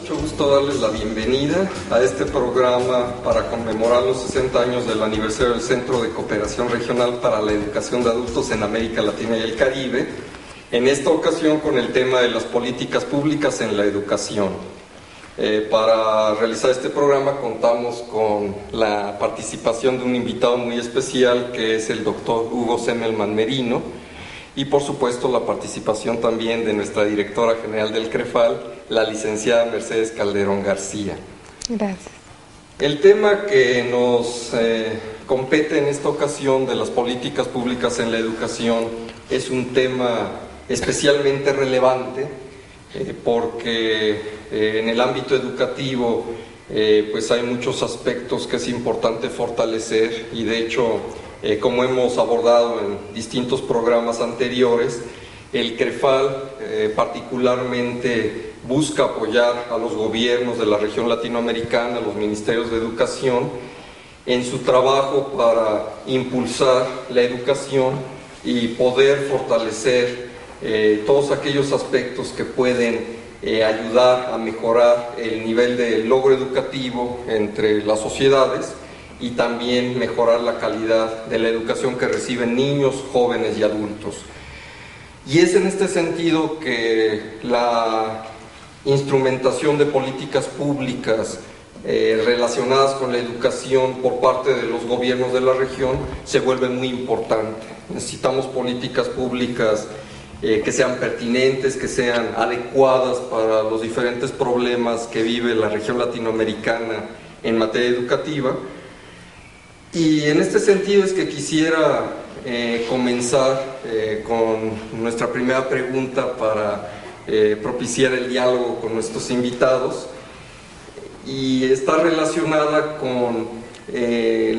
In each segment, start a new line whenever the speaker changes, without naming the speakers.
Mucho gusto darles la bienvenida a este programa para conmemorar los 60 años del aniversario del Centro de Cooperación Regional para la Educación de Adultos en América Latina y el Caribe, en esta ocasión con el tema de las políticas públicas en la educación. Para realizar este programa contamos con la participación de un invitado muy especial que es el doctor Hugo Semmelman Merino, y por supuesto la participación también de nuestra directora general del CREFAL, la licenciada Mercedes Calderón García.
Gracias.
El tema que nos compete en esta ocasión de las políticas públicas en la educación es un tema especialmente relevante porque en el ámbito educativo pues hay muchos aspectos que es importante fortalecer, y de hecho como hemos abordado en distintos programas anteriores, el CREFAL particularmente busca apoyar a los gobiernos de la región latinoamericana, a los ministerios de educación, en su trabajo para impulsar la educación y poder fortalecer todos aquellos aspectos que pueden ayudar a mejorar el nivel de logro educativo entre las sociedades y también mejorar la calidad de la educación que reciben niños, jóvenes y adultos. Y es en este sentido que la instrumentación de políticas públicas relacionadas con la educación por parte de los gobiernos de la región se vuelve muy importante. Necesitamos políticas públicas que sean pertinentes, que sean adecuadas para los diferentes problemas que vive la región latinoamericana en materia educativa. Y en este sentido es que quisiera comenzar con nuestra primera pregunta para propiciar el diálogo con nuestros invitados, y está relacionada con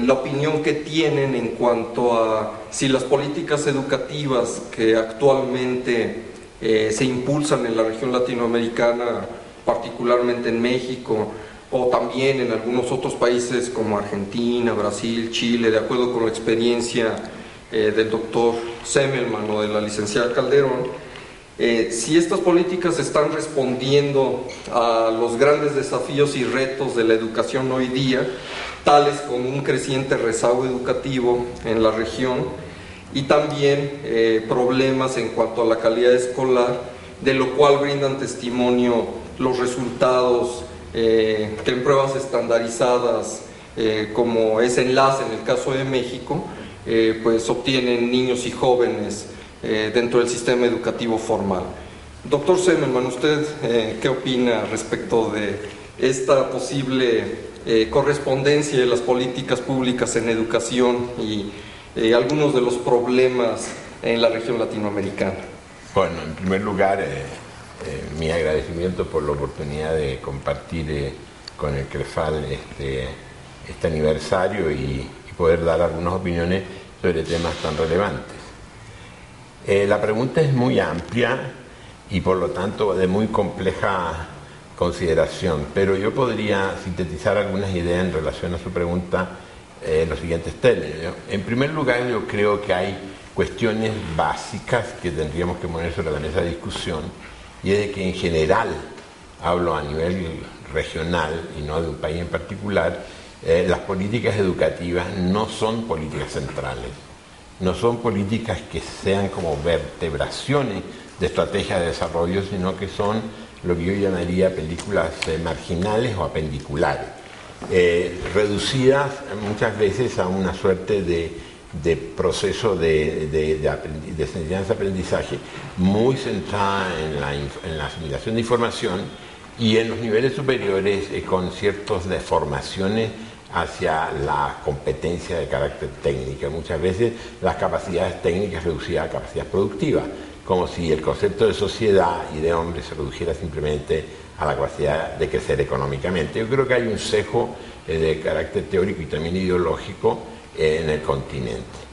la opinión que tienen en cuanto a si las políticas educativas que actualmente se impulsan en la región latinoamericana, particularmente en México, o también en algunos otros países como Argentina, Brasil, Chile, de acuerdo con la experiencia del doctor Semmelman o de la licenciada Calderón, si estas políticas están respondiendo a los grandes desafíos y retos de la educación hoy día, tales como un creciente rezago educativo en la región y también problemas en cuanto a la calidad escolar, de lo cual brindan testimonio los resultados que en pruebas estandarizadas, como es enlace en el caso de México, pues obtienen niños y jóvenes dentro del sistema educativo formal. Doctor Semmelman, ¿usted qué opina respecto de esta posible correspondencia de las políticas públicas en educación y algunos de los problemas en la región latinoamericana?
Bueno, en primer lugar, mi agradecimiento por la oportunidad de compartir con el CREFAL este aniversario y poder dar algunas opiniones sobre temas tan relevantes. La pregunta es muy amplia y por lo tanto de muy compleja consideración, pero yo podría sintetizar algunas ideas en relación a su pregunta en los siguientes términos. En primer lugar, yo creo que hay cuestiones básicas que tendríamos que poner sobre la mesa de discusión, y es de que en general, hablo a nivel regional y no de un país en particular, las políticas educativas no son políticas centrales, no son políticas que sean como vertebraciones de estrategias de desarrollo, sino que son lo que yo llamaría películas marginales o apendiculares, reducidas muchas veces a una suerte de proceso de enseñanza-aprendizaje muy centrada en la asimilación de información, y en los niveles superiores con ciertas deformaciones hacia la competencia de carácter técnica. Muchas veces las capacidades técnicas reducidas a capacidades productivas, como si el concepto de sociedad y de hombre se redujiera simplemente a la capacidad de crecer económicamente. Yo creo que hay un sesgo de carácter teórico y también ideológico en el continente.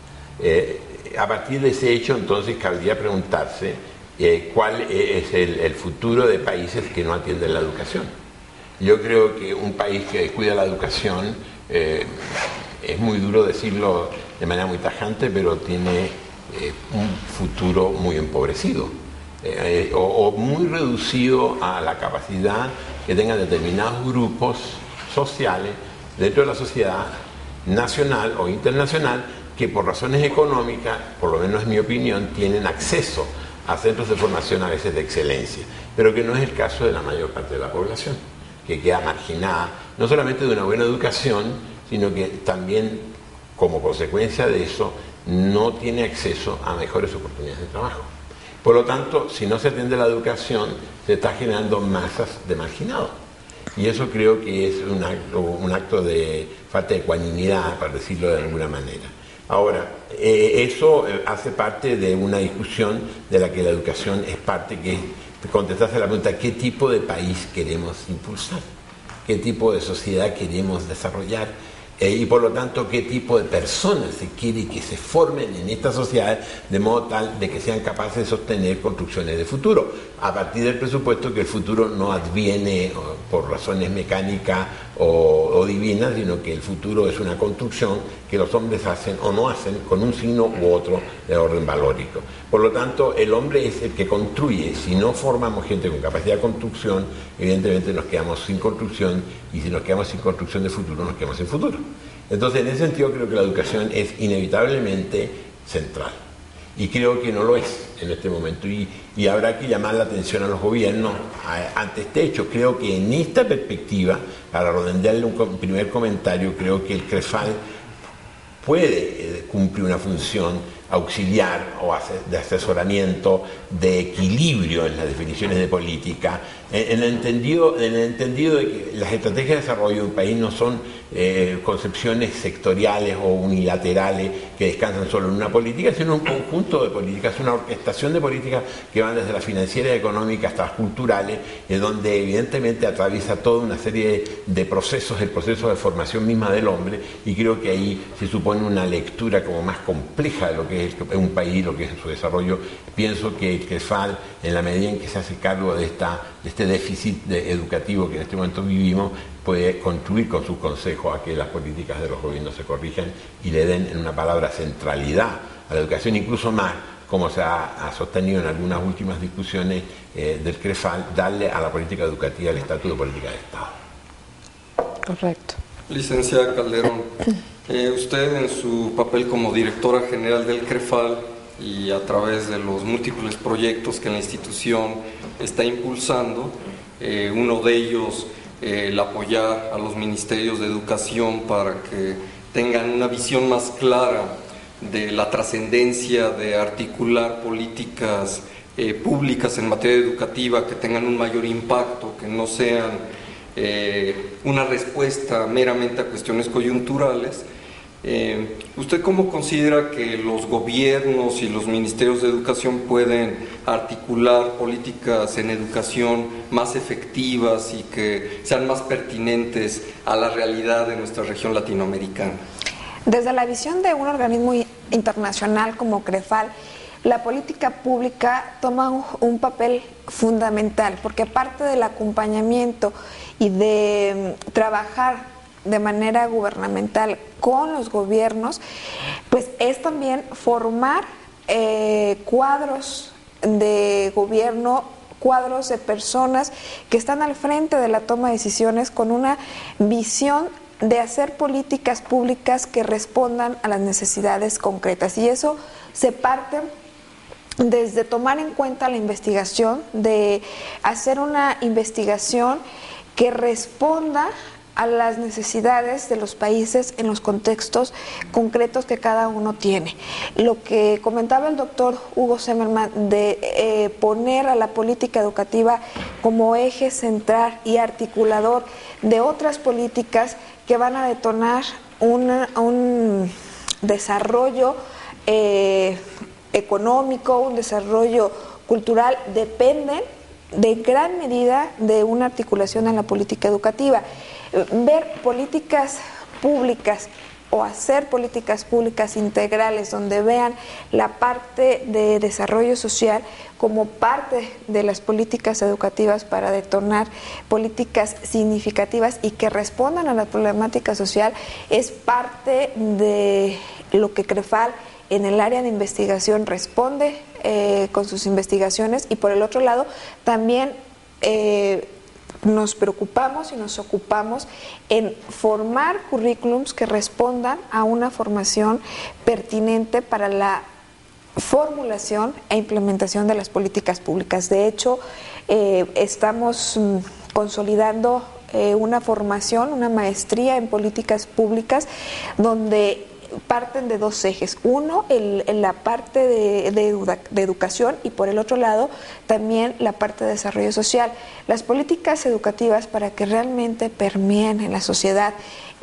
A partir de ese hecho, entonces, cabría preguntarse cuál es el futuro de países que no atienden la educación. Yo creo que un país que descuida la educación, es muy duro decirlo de manera muy tajante, pero tiene un futuro muy empobrecido o muy reducido a la capacidad que tengan determinados grupos sociales dentro de la sociedad nacional o internacional que por razones económicas, por lo menos es mi opinión, tienen acceso a centros de formación a veces de excelencia, pero que no es el caso de la mayor parte de la población, que queda marginada no solamente de una buena educación, sino que también como consecuencia de eso no tiene acceso a mejores oportunidades de trabajo. Por lo tanto, si no se atiende la educación, se está generando masas de marginados. Y eso creo que es un acto de falta de ecuanimidad, para decirlo de alguna manera. Ahora, eso hace parte de una discusión de la que la educación es parte, que es contestarse la pregunta: ¿qué tipo de país queremos impulsar? ¿Qué tipo de sociedad queremos desarrollar? Y por lo tanto, ¿qué tipo de personas se quiere que se formen en esta sociedad de modo tal de que sean capaces de sostener construcciones de futuro? A partir del presupuesto que el futuro no adviene por razones mecánicas o divinas, sino que el futuro es una construcción que los hombres hacen o no hacen con un signo u otro de orden valórico. Por lo tanto, el hombre es el que construye. Si no formamos gente con capacidad de construcción, evidentemente nos quedamos sin construcción, y si nos quedamos sin construcción de futuro, nos quedamos sin futuro. Entonces, en ese sentido, creo que la educación es inevitablemente central. Y creo que no lo es en este momento. Y habrá que llamar la atención a los gobiernos ante este hecho. Creo que en esta perspectiva, para redondearle un primer comentario, creo que el CREFAL puede cumplir una función auxiliar o de asesoramiento, de equilibrio en las definiciones de política, en el entendido de que las estrategias de desarrollo de un país no son concepciones sectoriales o unilaterales que descansan solo en una política, sino un conjunto de políticas, una orquestación de políticas que van desde la financiera y económica hasta las culturales, donde evidentemente atraviesa toda una serie de procesos, el proceso de formación misma del hombre, y creo que ahí se supone una lectura como más compleja de lo que es un país, lo que es su desarrollo. Pienso que el CREFAL, en la medida en que se hace cargo de este déficit educativo que en este momento vivimos, puede contribuir con sus consejos a que las políticas de los gobiernos se corrijan y le den, en una palabra, centralidad a la educación, incluso más, como se ha sostenido en algunas últimas discusiones del CREFAL, darle a la política educativa el estatus de política de Estado.
Correcto.
Licenciada Calderón, usted en su papel como directora general del CREFAL y a través de los múltiples proyectos que la institución está impulsando, uno de ellos el apoyar a los ministerios de educación para que tengan una visión más clara de la trascendencia de articular políticas públicas en materia educativa que tengan un mayor impacto, que no sean una respuesta meramente a cuestiones coyunturales. ¿Usted cómo considera que los gobiernos y los ministerios de educación pueden articular políticas en educación más efectivas y que sean más pertinentes a la realidad de nuestra región latinoamericana?
Desde la visión de un organismo internacional como CREFAL, la política pública toma un papel fundamental, porque parte del acompañamiento y de trabajar de manera gubernamental con los gobiernos, pues es también formar cuadros de gobierno, cuadros de personas que están al frente de la toma de decisiones con una visión de hacer políticas públicas que respondan a las necesidades concretas. Y eso se parte desde tomar en cuenta la investigación, de hacer una investigación que responda a las necesidades de los países en los contextos concretos que cada uno tiene. Lo que comentaba el doctor Hugo Zimmermann de poner a la política educativa como eje central y articulador de otras políticas que van a detonar un desarrollo económico, un desarrollo cultural, dependen de gran medida de una articulación en la política educativa. Ver políticas públicas o hacer políticas públicas integrales donde vean la parte de desarrollo social como parte de las políticas educativas para detonar políticas significativas y que respondan a la problemática social es parte de lo que CREFAL en el área de investigación responde con sus investigaciones, y por el otro lado también nos preocupamos y nos ocupamos en formar currículums que respondan a una formación pertinente para la formulación e implementación de las políticas públicas. De hecho, estamos consolidando una formación, una maestría en políticas públicas, donde parten de dos ejes. Uno, la parte de educación, y por el otro lado también la parte de desarrollo social. Las políticas educativas, para que realmente permeen en la sociedad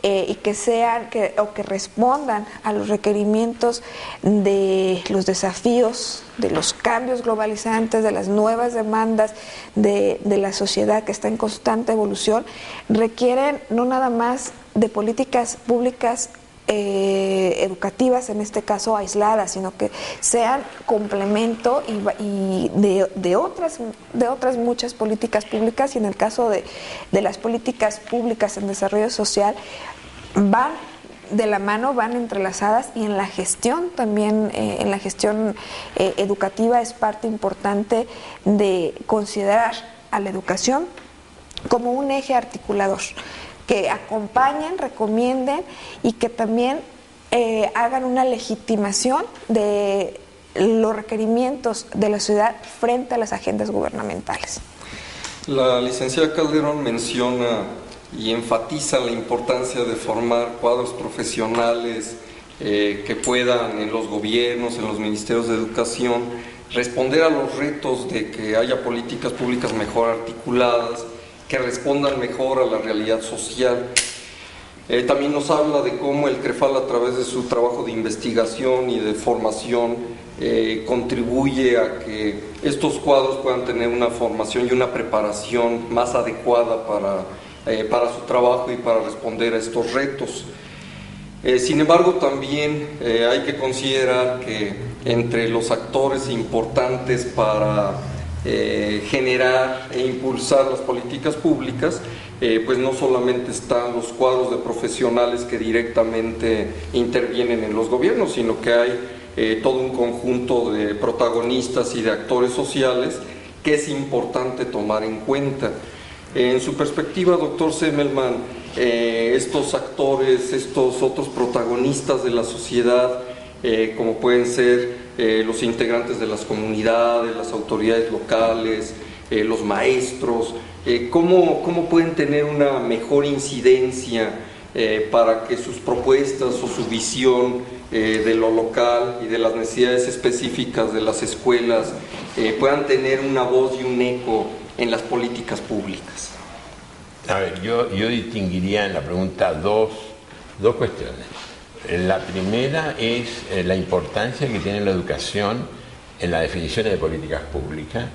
y que sean que respondan a los requerimientos de los desafíos, de los cambios globalizantes, de las nuevas demandas de la sociedad que está en constante evolución, requieren no nada más de políticas públicas educativas, en este caso aisladas, sino que sean complemento y de otras muchas políticas públicas, y en el caso de las políticas públicas en desarrollo social van de la mano, van entrelazadas, y en la gestión también, en la gestión educativa es parte importante de considerar a la educación como un eje articulador, que acompañen, recomienden y que también hagan una legitimación de los requerimientos de la sociedad frente a las agendas gubernamentales.
La licenciada Calderón menciona y enfatiza la importancia de formar cuadros profesionales que puedan en los gobiernos, en los ministerios de educación, responder a los retos de que haya políticas públicas mejor articuladas, que respondan mejor a la realidad social. También nos habla de cómo el CREFAL, a través de su trabajo de investigación y de formación, contribuye a que estos cuadros puedan tener una formación y una preparación más adecuada para su trabajo y para responder a estos retos. Sin embargo, también hay que considerar que entre los actores importantes para generar e impulsar las políticas públicas, pues no solamente están los cuadros de profesionales que directamente intervienen en los gobiernos, sino que hay todo un conjunto de protagonistas y de actores sociales que es importante tomar en cuenta. En su perspectiva, doctor Zemelman, estos actores, estos otros protagonistas de la sociedad, como pueden ser los integrantes de las comunidades, las autoridades locales, los maestros, ¿cómo pueden tener una mejor incidencia para que sus propuestas o su visión de lo local y de las necesidades específicas de las escuelas puedan tener una voz y un eco en las políticas públicas?
A ver, yo distinguiría en la pregunta dos cuestiones. La primera es la importancia que tiene la educación en la definición de políticas públicas,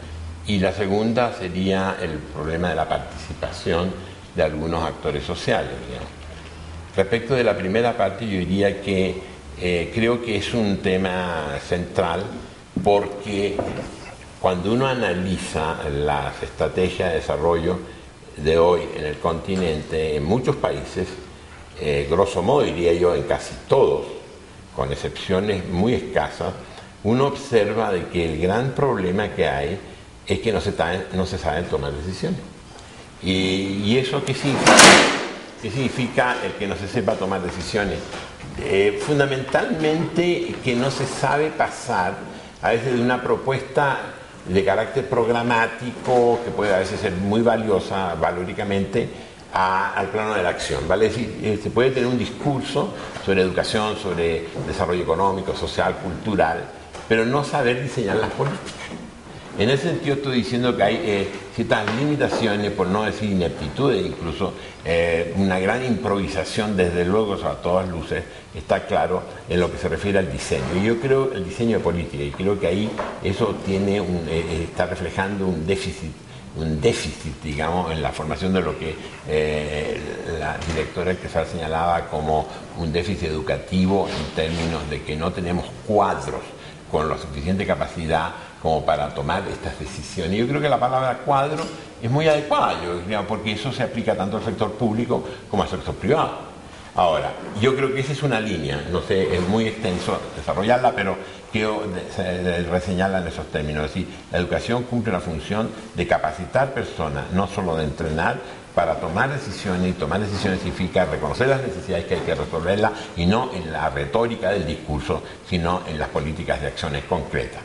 y la segunda sería el problema de la participación de algunos actores sociales, digamos. Respecto de la primera parte, yo diría que creo que es un tema central, porque cuando uno analiza las estrategias de desarrollo de hoy en el continente, en muchos países, grosso modo diría yo en casi todos, con excepciones muy escasas, uno observa de que el gran problema que hay es que no se saben tomar decisiones. ¿Y eso qué significa? ¿Qué significa el que no se sepa tomar decisiones? Fundamentalmente que no se sabe pasar a veces de una propuesta de carácter programático, que puede a veces ser muy valiosa valóricamente, al plano de la acción, ¿vale? Es decir, se puede tener un discurso sobre educación, sobre desarrollo económico, social, cultural, pero no saber diseñar las políticas. En ese sentido estoy diciendo que hay ciertas limitaciones, por no decir ineptitudes, incluso una gran improvisación, desde luego, a todas luces, está claro en lo que se refiere al diseño. Y yo creo el diseño de política, y creo que ahí eso está reflejando un déficit un déficit, digamos, en la formación de lo que la directora del CREFAL señalaba como un déficit educativo en términos de que no tenemos cuadros con la suficiente capacidad como para tomar estas decisiones. Yo creo que la palabra cuadro es muy adecuada, porque eso se aplica tanto al sector público como al sector privado. Ahora, yo creo que esa es una línea, no sé, es muy extenso desarrollarla, pero quiero reseñarla en esos términos. Es decir, la educación cumple la función de capacitar personas, no solo de entrenar, para tomar decisiones, y tomar decisiones significa reconocer las necesidades que hay que resolverlas, y no en la retórica del discurso, sino en las políticas de acciones concretas.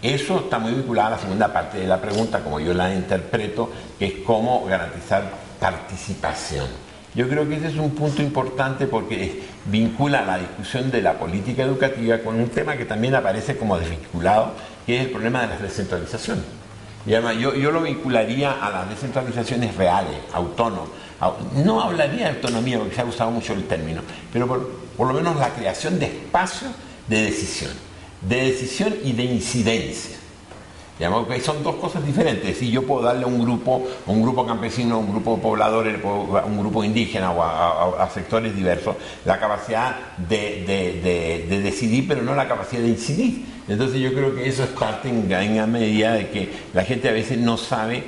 Eso está muy vinculado a la segunda parte de la pregunta, como yo la interpreto, que es cómo garantizar participación. Yo creo que ese es un punto importante porque vincula la discusión de la política educativa con un tema que también aparece como desvinculado, que es el problema de la descentralización. Y además, yo lo vincularía a las descentralizaciones reales, autónomas. No hablaría de autonomía porque se ha usado mucho el término, pero por lo menos la creación de espacios de decisión y de incidencia. Digamos que son dos cosas diferentes. Si yo puedo darle a un grupo campesino, a un grupo poblador, a un grupo indígena o a sectores diversos, la capacidad de decidir, pero no la capacidad de incidir. Entonces yo creo que eso es parte en gran medida de que la gente a veces no sabe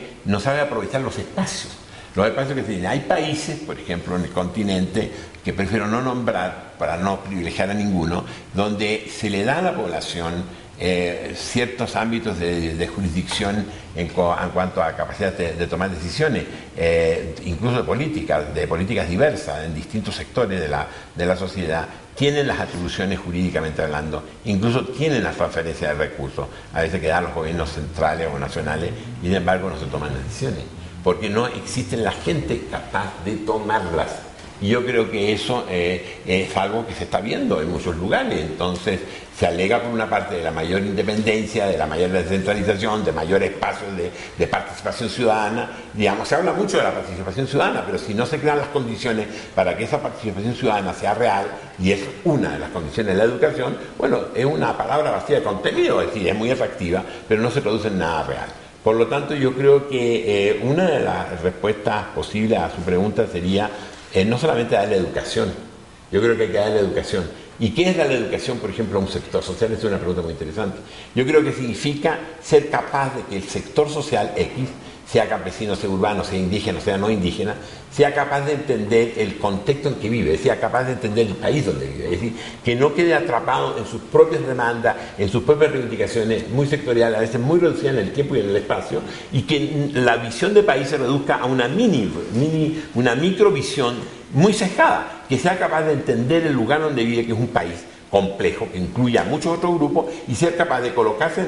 aprovechar los espacios. Los espacios que tienen. Hay países, por ejemplo, en el continente, que prefiero no nombrar para no privilegiar a ninguno, donde se le da a la población ciertos ámbitos de jurisdicción en cuanto a capacidad de tomar decisiones, incluso de políticas diversas en distintos sectores de la sociedad, tienen las atribuciones jurídicamente hablando, incluso tienen la transferencia de recursos, a veces que dan los gobiernos centrales o nacionales, y sin embargo no se toman decisiones, porque no existe la gente capaz de tomarlas. Y yo creo que eso es algo que se está viendo en muchos lugares. Entonces se alega por una parte de la mayor independencia, de la mayor descentralización, de mayor espacio de participación ciudadana. Digamos, se habla mucho de la participación ciudadana, pero si no se crean las condiciones para que esa participación ciudadana sea real, y es una de las condiciones de la educación, bueno, es una palabra vacía de contenido, es decir, es muy atractiva, pero no se produce en nada real. Por lo tanto, yo creo que una de las respuestas posibles a su pregunta sería no solamente darle educación, yo creo que hay que darle educación. ¿Y qué es darle educación, por ejemplo, a un sector social? Esa es una pregunta muy interesante. Yo creo que significa ser capaz de que el sector social X, sea campesino, sea urbano, sea indígena, sea no indígena, sea capaz de entender el contexto en que vive, sea capaz de entender el país donde vive, es decir, que no quede atrapado en sus propias demandas, en sus propias reivindicaciones muy sectoriales, a veces muy reducidas en el tiempo y en el espacio, y que la visión de país se reduzca a una una microvisión muy sesgada, que sea capaz de entender el lugar donde vive, que es un país complejo, que incluya a muchos otros grupos, y ser capaz de colocarse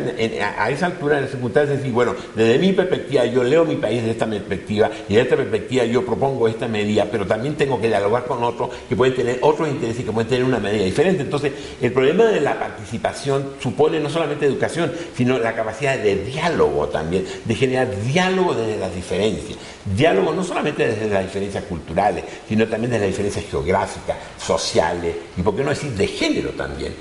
a esa altura de las circunstancias y decir, bueno, desde mi perspectiva yo leo mi país desde esta perspectiva, y desde esta perspectiva yo propongo esta medida, pero también tengo que dialogar con otros que pueden tener otros intereses y que pueden tener una medida diferente. Entonces, el problema de la participación supone no solamente educación, sino la capacidad de diálogo también, de generar diálogo desde las diferencias. Diálogo no solamente desde las diferencias culturales, sino también desde las diferencias geográficas, sociales, y por qué no decir de género también,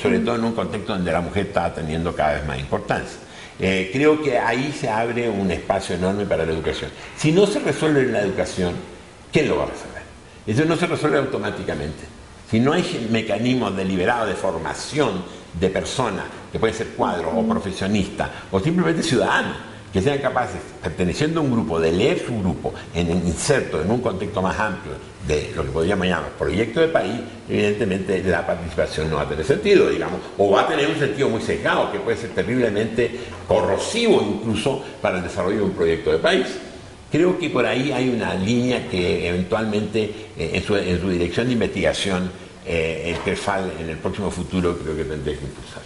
sobre todo en un contexto donde la mujer está teniendo cada vez más importancia. Creo que ahí se abre un espacio enorme para la educación. Si no se resuelve en la educación, ¿quién lo va a resolver? Eso no se resuelve automáticamente. Si no hay mecanismos deliberados de formación de personas, que pueden ser cuadros o profesionistas, o simplemente ciudadanos, que sean capaces, perteneciendo a un grupo, de leer su grupo inserto en un contexto más amplio de lo que podríamos llamar proyecto de país, evidentemente la participación no va a tener sentido, digamos, o va a tener un sentido muy sesgado, que puede ser terriblemente corrosivo incluso para el desarrollo de un proyecto de país. Creo que por ahí hay una línea que eventualmente en su dirección de investigación el CREFAL en el próximo futuro creo que tendría que impulsar.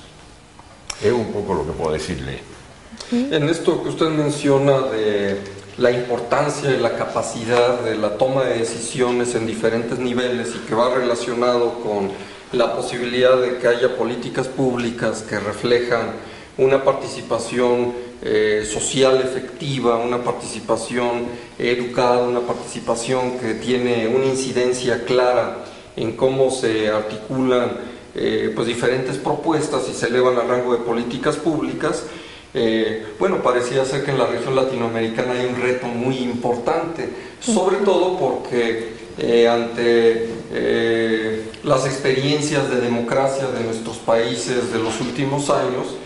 Es un poco lo que puedo decirle.
En esto que usted menciona de la importancia y la capacidad de la toma de decisiones en diferentes niveles y que va relacionado con la posibilidad de que haya políticas públicas que reflejan una participación social efectiva, una participación educada, una participación que tiene una incidencia clara en cómo se articulan pues diferentes propuestas y se elevan al rango de políticas públicas. Bueno, parecía ser que en la región latinoamericana hay un reto muy importante, sobre todo porque ante las experiencias de democracia de nuestros países de los últimos años,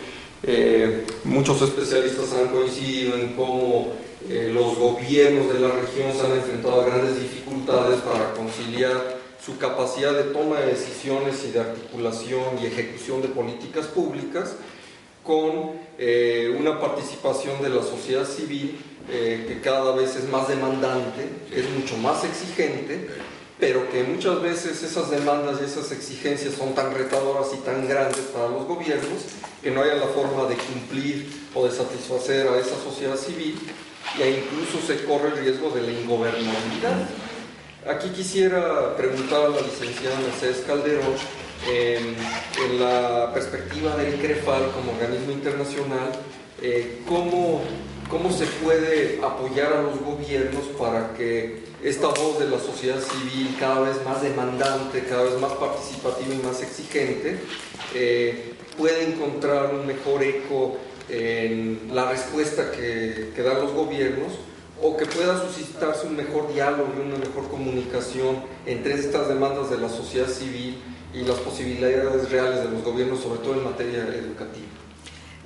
muchos especialistas han coincidido en cómo los gobiernos de la región se han enfrentado a grandes dificultades para conciliar su capacidad de toma de decisiones y de articulación y ejecución de políticas públicas con una participación de la sociedad civil que cada vez es más demandante, es mucho más exigente, pero que muchas veces esas demandas y esas exigencias son tan retadoras y tan grandes para los gobiernos que no haya la forma de cumplir o de satisfacer a esa sociedad civil, e incluso se corre el riesgo de la ingobernabilidad. Aquí quisiera preguntar a la licenciada Mercedes Calderón, en la perspectiva del CREFAL como organismo internacional, ¿cómo se puede apoyar a los gobiernos para que esta voz de la sociedad civil, cada vez más demandante, cada vez más participativa y más exigente, pueda encontrar un mejor eco en la respuesta que dan los gobiernos, o que pueda suscitarse un mejor diálogo y una mejor comunicación entre estas demandas de la sociedad civil y las posibilidades reales de los gobiernos, sobre todo en materia educativa?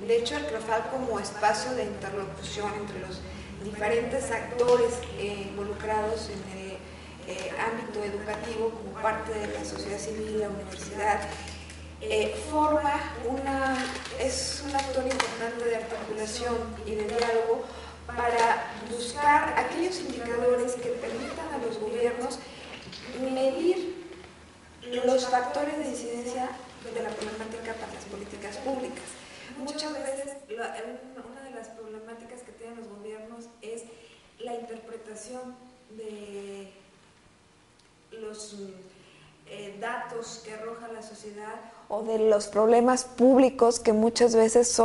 De hecho, el CREFAL, como espacio de interlocución entre los diferentes actores involucrados en el ámbito educativo, como parte de la sociedad civil, la universidad, es un actor importante de articulación y de diálogo para buscar aquellos indicadores que permitan a los gobiernos medir los factores de incidencia de la problemática para las políticas públicas. Muchas veces una de las problemáticas que tienen los gobiernos es la interpretación de los datos que arroja la sociedad o de los problemas públicos que muchas veces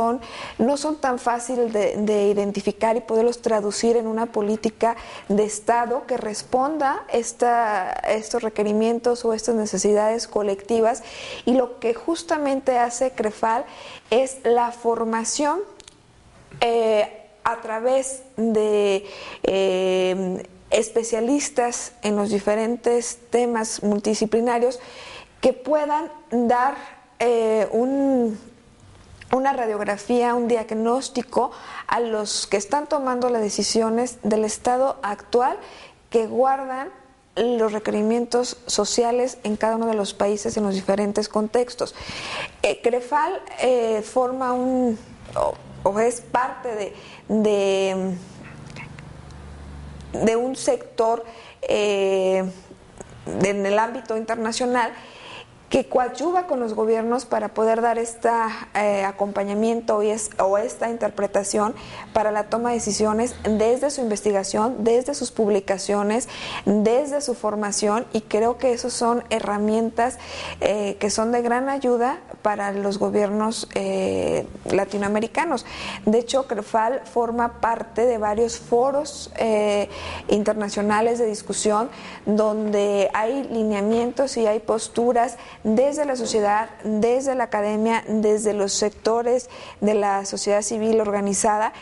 no son tan fáciles de identificar y poderlos traducir en una política de Estado que responda estos requerimientos o estas necesidades colectivas. Y lo que justamente hace CREFAL es la formación a través de especialistas en los diferentes temas multidisciplinarios que puedan dar una radiografía, un diagnóstico a los que están tomando las decisiones del estado actual, que guardan los requerimientos sociales en cada uno de los países en los diferentes contextos. CREFAL forma o es parte de un sector en el ámbito internacional que coadyuva con los gobiernos para poder dar este acompañamiento o esta interpretación para la toma de decisiones desde su investigación, desde sus publicaciones, desde su formación, y creo que esas son herramientas que son de gran ayuda para los gobiernos latinoamericanos. De hecho, CREFAL forma parte de varios foros internacionales de discusión donde hay lineamientos y hay posturas desde la sociedad, desde la academia, desde los sectores de la sociedad civil organizada,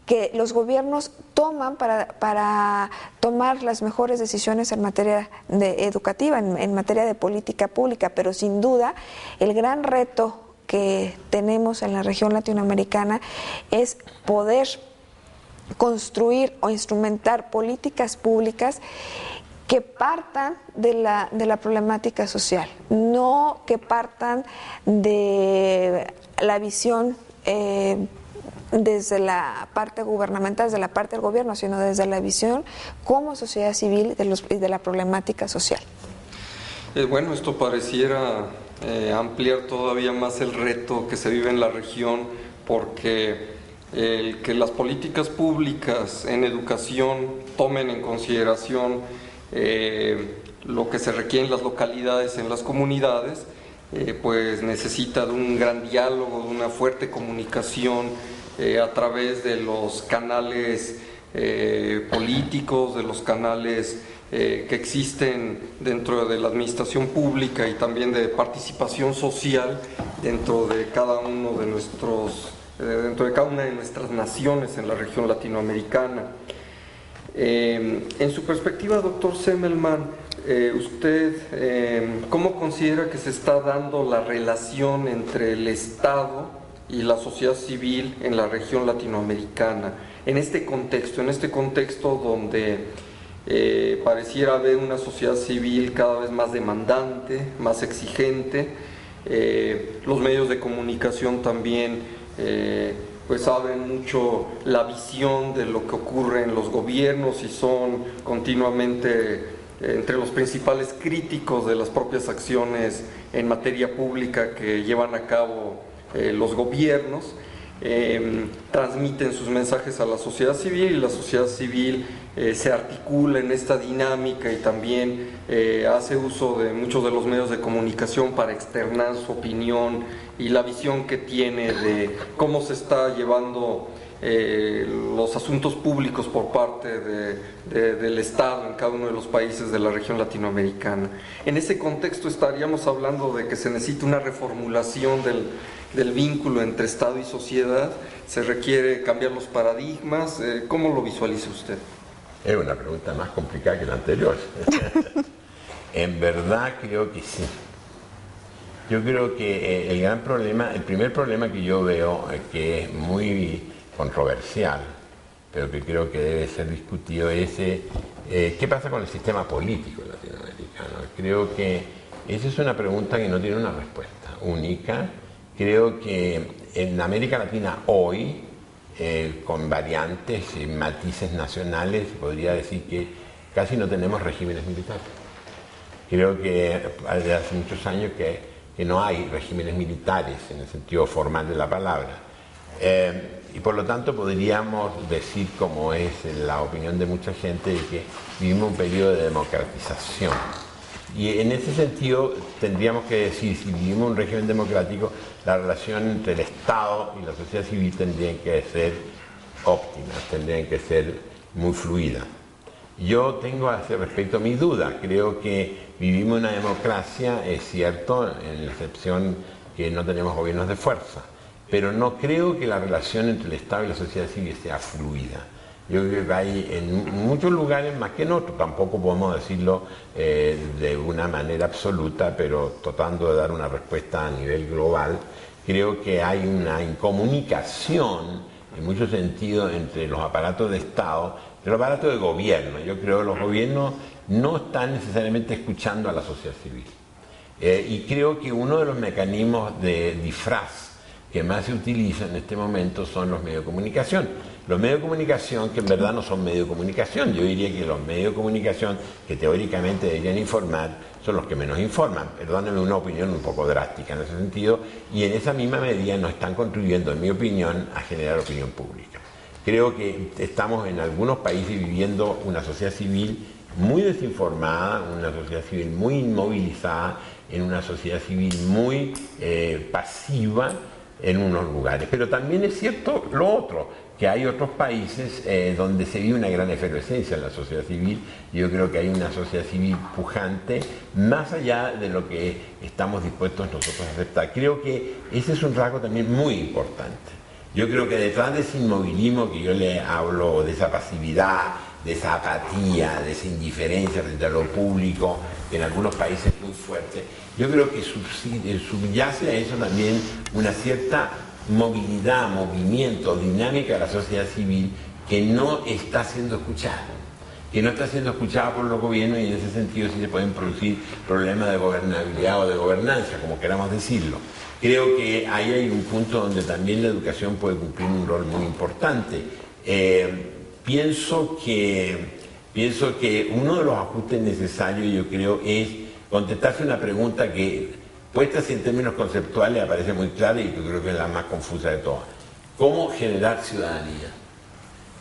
que los gobiernos toman para tomar las mejores decisiones en materia educativa, en materia de política pública. Pero sin duda el gran reto que tenemos en la región latinoamericana es poder construir o instrumentar políticas públicas que partan de la problemática social, no que partan de la visión desde la parte gubernamental, desde la parte del gobierno, sino desde la visión como sociedad civil de la problemática social.
Bueno, esto pareciera ampliar todavía más el reto que se vive en la región, porque el que las políticas públicas en educación tomen en consideración lo que se requiere en las localidades, en las comunidades, pues necesita de un gran diálogo, de una fuerte comunicación a través de los canales políticos, de los canales que existen dentro de la administración pública y también de participación social dentro de cada uno de nuestros dentro de cada una de nuestras naciones en la región latinoamericana. En su perspectiva, doctor Semmelmann, ¿usted cómo considera que se está dando la relación entre el Estado y la sociedad civil en la región latinoamericana? En este contexto donde pareciera haber una sociedad civil cada vez más demandante, más exigente, los medios de comunicación también pues abren mucho la visión de lo que ocurre en los gobiernos y son continuamente entre los principales críticos de las propias acciones en materia pública que llevan a cabo los gobiernos. Transmiten sus mensajes a la sociedad civil y la sociedad civil se articula en esta dinámica y también hace uso de muchos de los medios de comunicación para externar su opinión y la visión que tiene de cómo se está llevando los asuntos públicos por parte del Estado en cada uno de los países de la región latinoamericana. En ese contexto estaríamos hablando de que se necesita una reformulación del vínculo entre Estado y sociedad, se requiere cambiar los paradigmas. ¿Cómo lo visualiza usted?
Es una pregunta más complicada que la anterior. En verdad creo que sí. Yo creo que el primer problema que yo veo, que es muy controversial, pero que creo que debe ser discutido, es ¿qué pasa con el sistema político latinoamericano? Creo que esa es una pregunta que no tiene una respuesta única. Creo que en América Latina hoy, con variantes y matices nacionales, podría decir que casi no tenemos regímenes militares. Creo que desde hace muchos años que no hay regímenes militares en el sentido formal de la palabra. Y por lo tanto podríamos decir, como es la opinión de mucha gente, de que vivimos un periodo de democratización. Y en ese sentido tendríamos que decir, si vivimos un régimen democrático, la relación entre el Estado y la sociedad civil tendrían que ser óptimas, tendrían que ser muy fluidas. Yo tengo a ese respecto mis dudas. Creo que vivimos una democracia, es cierto, en la excepción que no tenemos gobiernos de fuerza, pero no creo que la relación entre el Estado y la sociedad civil sea fluida. Yo creo que hay en muchos lugares más que en otros, tampoco podemos decirlo de una manera absoluta, pero tratando de dar una respuesta a nivel global, creo que hay una incomunicación en muchos sentidos entre los aparatos de Estado y los aparatos de gobierno. Yo creo que los gobiernos no están necesariamente escuchando a la sociedad civil. Y creo que uno de los mecanismos de disfraz que más se utiliza en este momento son los medios de comunicación. Los medios de comunicación que en verdad no son medios de comunicación. Yo diría que los medios de comunicación que teóricamente deberían informar son los que menos informan. Perdónenme una opinión un poco drástica en ese sentido, y en esa misma medida no están contribuyendo, en mi opinión, a generar opinión pública. Creo que estamos en algunos países viviendo una sociedad civil muy desinformada, una sociedad civil muy inmovilizada, en una sociedad civil muy pasiva en unos lugares. Pero también es cierto lo otro, que hay otros países donde se vive una gran efervescencia en la sociedad civil. Yo creo que hay una sociedad civil pujante, más allá de lo que estamos dispuestos nosotros a aceptar. Creo que ese es un rasgo también muy importante. Yo creo que detrás de ese inmovilismo que yo le hablo, de esa pasividad, de esa apatía, de esa indiferencia frente a lo público, que en algunos países es muy fuerte, yo creo que subyace a eso también una cierta movilidad, movimiento, dinámica de la sociedad civil que no está siendo escuchada, por los gobiernos, y en ese sentido sí se pueden producir problemas de gobernabilidad o de gobernanza, como queramos decirlo. Creo que ahí hay un punto donde también la educación puede cumplir un rol muy importante. Pienso que uno de los ajustes necesarios, yo creo, es contestarse una pregunta que, puesta así en términos conceptuales, aparece muy clara y yo creo que es la más confusa de todas. ¿Cómo generar ciudadanía?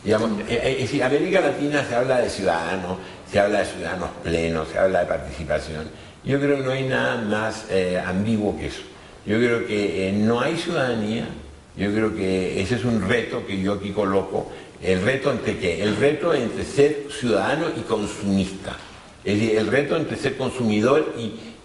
Digamos, en América Latina se habla de ciudadanos, se habla de ciudadanos plenos, se habla de participación. Yo creo que no hay nada más ambiguo que eso. Yo creo que no hay ciudadanía. Yo creo que ese es un reto que yo aquí coloco. ¿El reto entre qué? El reto entre ser ciudadano y consumista. Es decir, el reto entre ser consumidor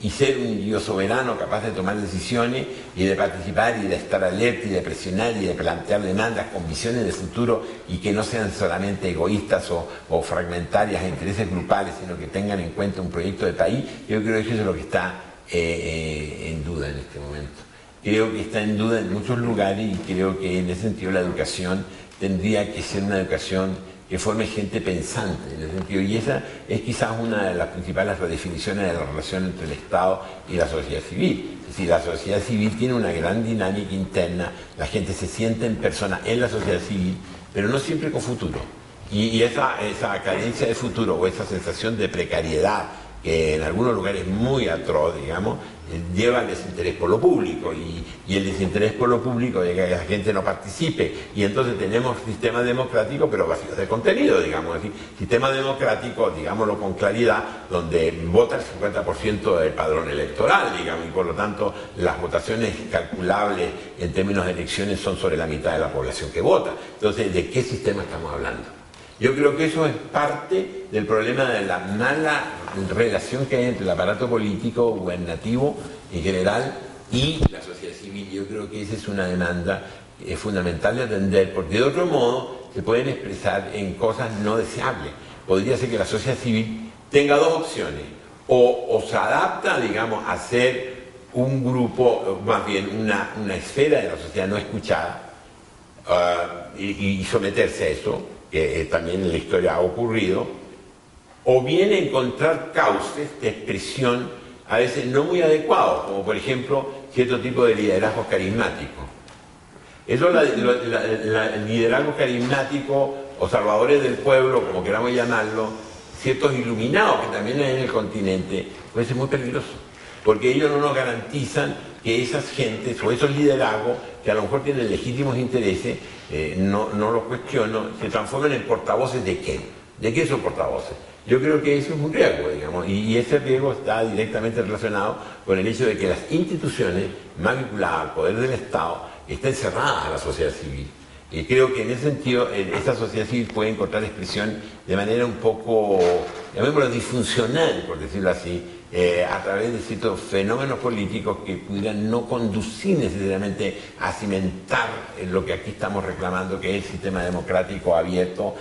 y ser un individuo soberano capaz de tomar decisiones y de participar y de estar alerta y de presionar y de plantear demandas con visiones de futuro y que no sean solamente egoístas o fragmentarias a intereses grupales, sino que tengan en cuenta un proyecto de país. Yo creo que eso es lo que está en duda en este momento. Creo que está en duda en muchos lugares y creo que en ese sentido la educación tendría que ser una educación que forme gente pensante, en ese sentido. Y esa es quizás una de las principales redefiniciones de la relación entre el Estado y la sociedad civil. Es decir, la sociedad civil tiene una gran dinámica interna, la gente se siente en persona en la sociedad civil, pero no siempre con futuro. Y esa carencia de futuro o esa sensación de precariedad, que en algunos lugares es muy atroz, digamos, lleva al desinterés por lo público y el desinterés por lo público de que la gente no participe y entonces tenemos sistemas democráticos pero vacíos de contenido, digamos así, sistema democrático, digámoslo con claridad, donde vota el 50% del padrón electoral, digamos, y por lo tanto las votaciones calculables en términos de elecciones son sobre la mitad de la población que vota. Entonces, ¿de qué sistema estamos hablando? Yo creo que eso es parte del problema de la mala relación que hay entre el aparato político, gubernativo en general, y la sociedad civil. Yo creo que esa es una demanda fundamental de atender, porque de otro modo se pueden expresar en cosas no deseables. Podría ser que la sociedad civil tenga dos opciones, o se adapta, digamos, a ser un grupo, más bien una esfera de la sociedad no escuchada, y someterse a eso, que también en la historia ha ocurrido, o bien encontrar cauces de expresión a veces no muy adecuados, como por ejemplo cierto tipo de liderazgo carismático. Eso, el liderazgo carismático o salvadores del pueblo, como queramos llamarlo, ciertos iluminados que también hay en el continente, puede ser muy peligroso, porque ellos no nos garantizan que esas gentes o esos liderazgos que a lo mejor tienen legítimos intereses, no los cuestiono, se transformen en portavoces de quién. ¿De qué son portavoces? Yo creo que eso es un riesgo, digamos, y ese riesgo está directamente relacionado con el hecho de que las instituciones más vinculadas al poder del Estado estén cerradas a la sociedad civil. Y creo que en ese sentido esa sociedad civil puede encontrar expresión de manera un poco, llamémoslo, disfuncional, por decirlo así, a través de ciertos fenómenos políticos que pudieran no conducir necesariamente a cimentar lo que aquí estamos reclamando, que es el sistema democrático abierto,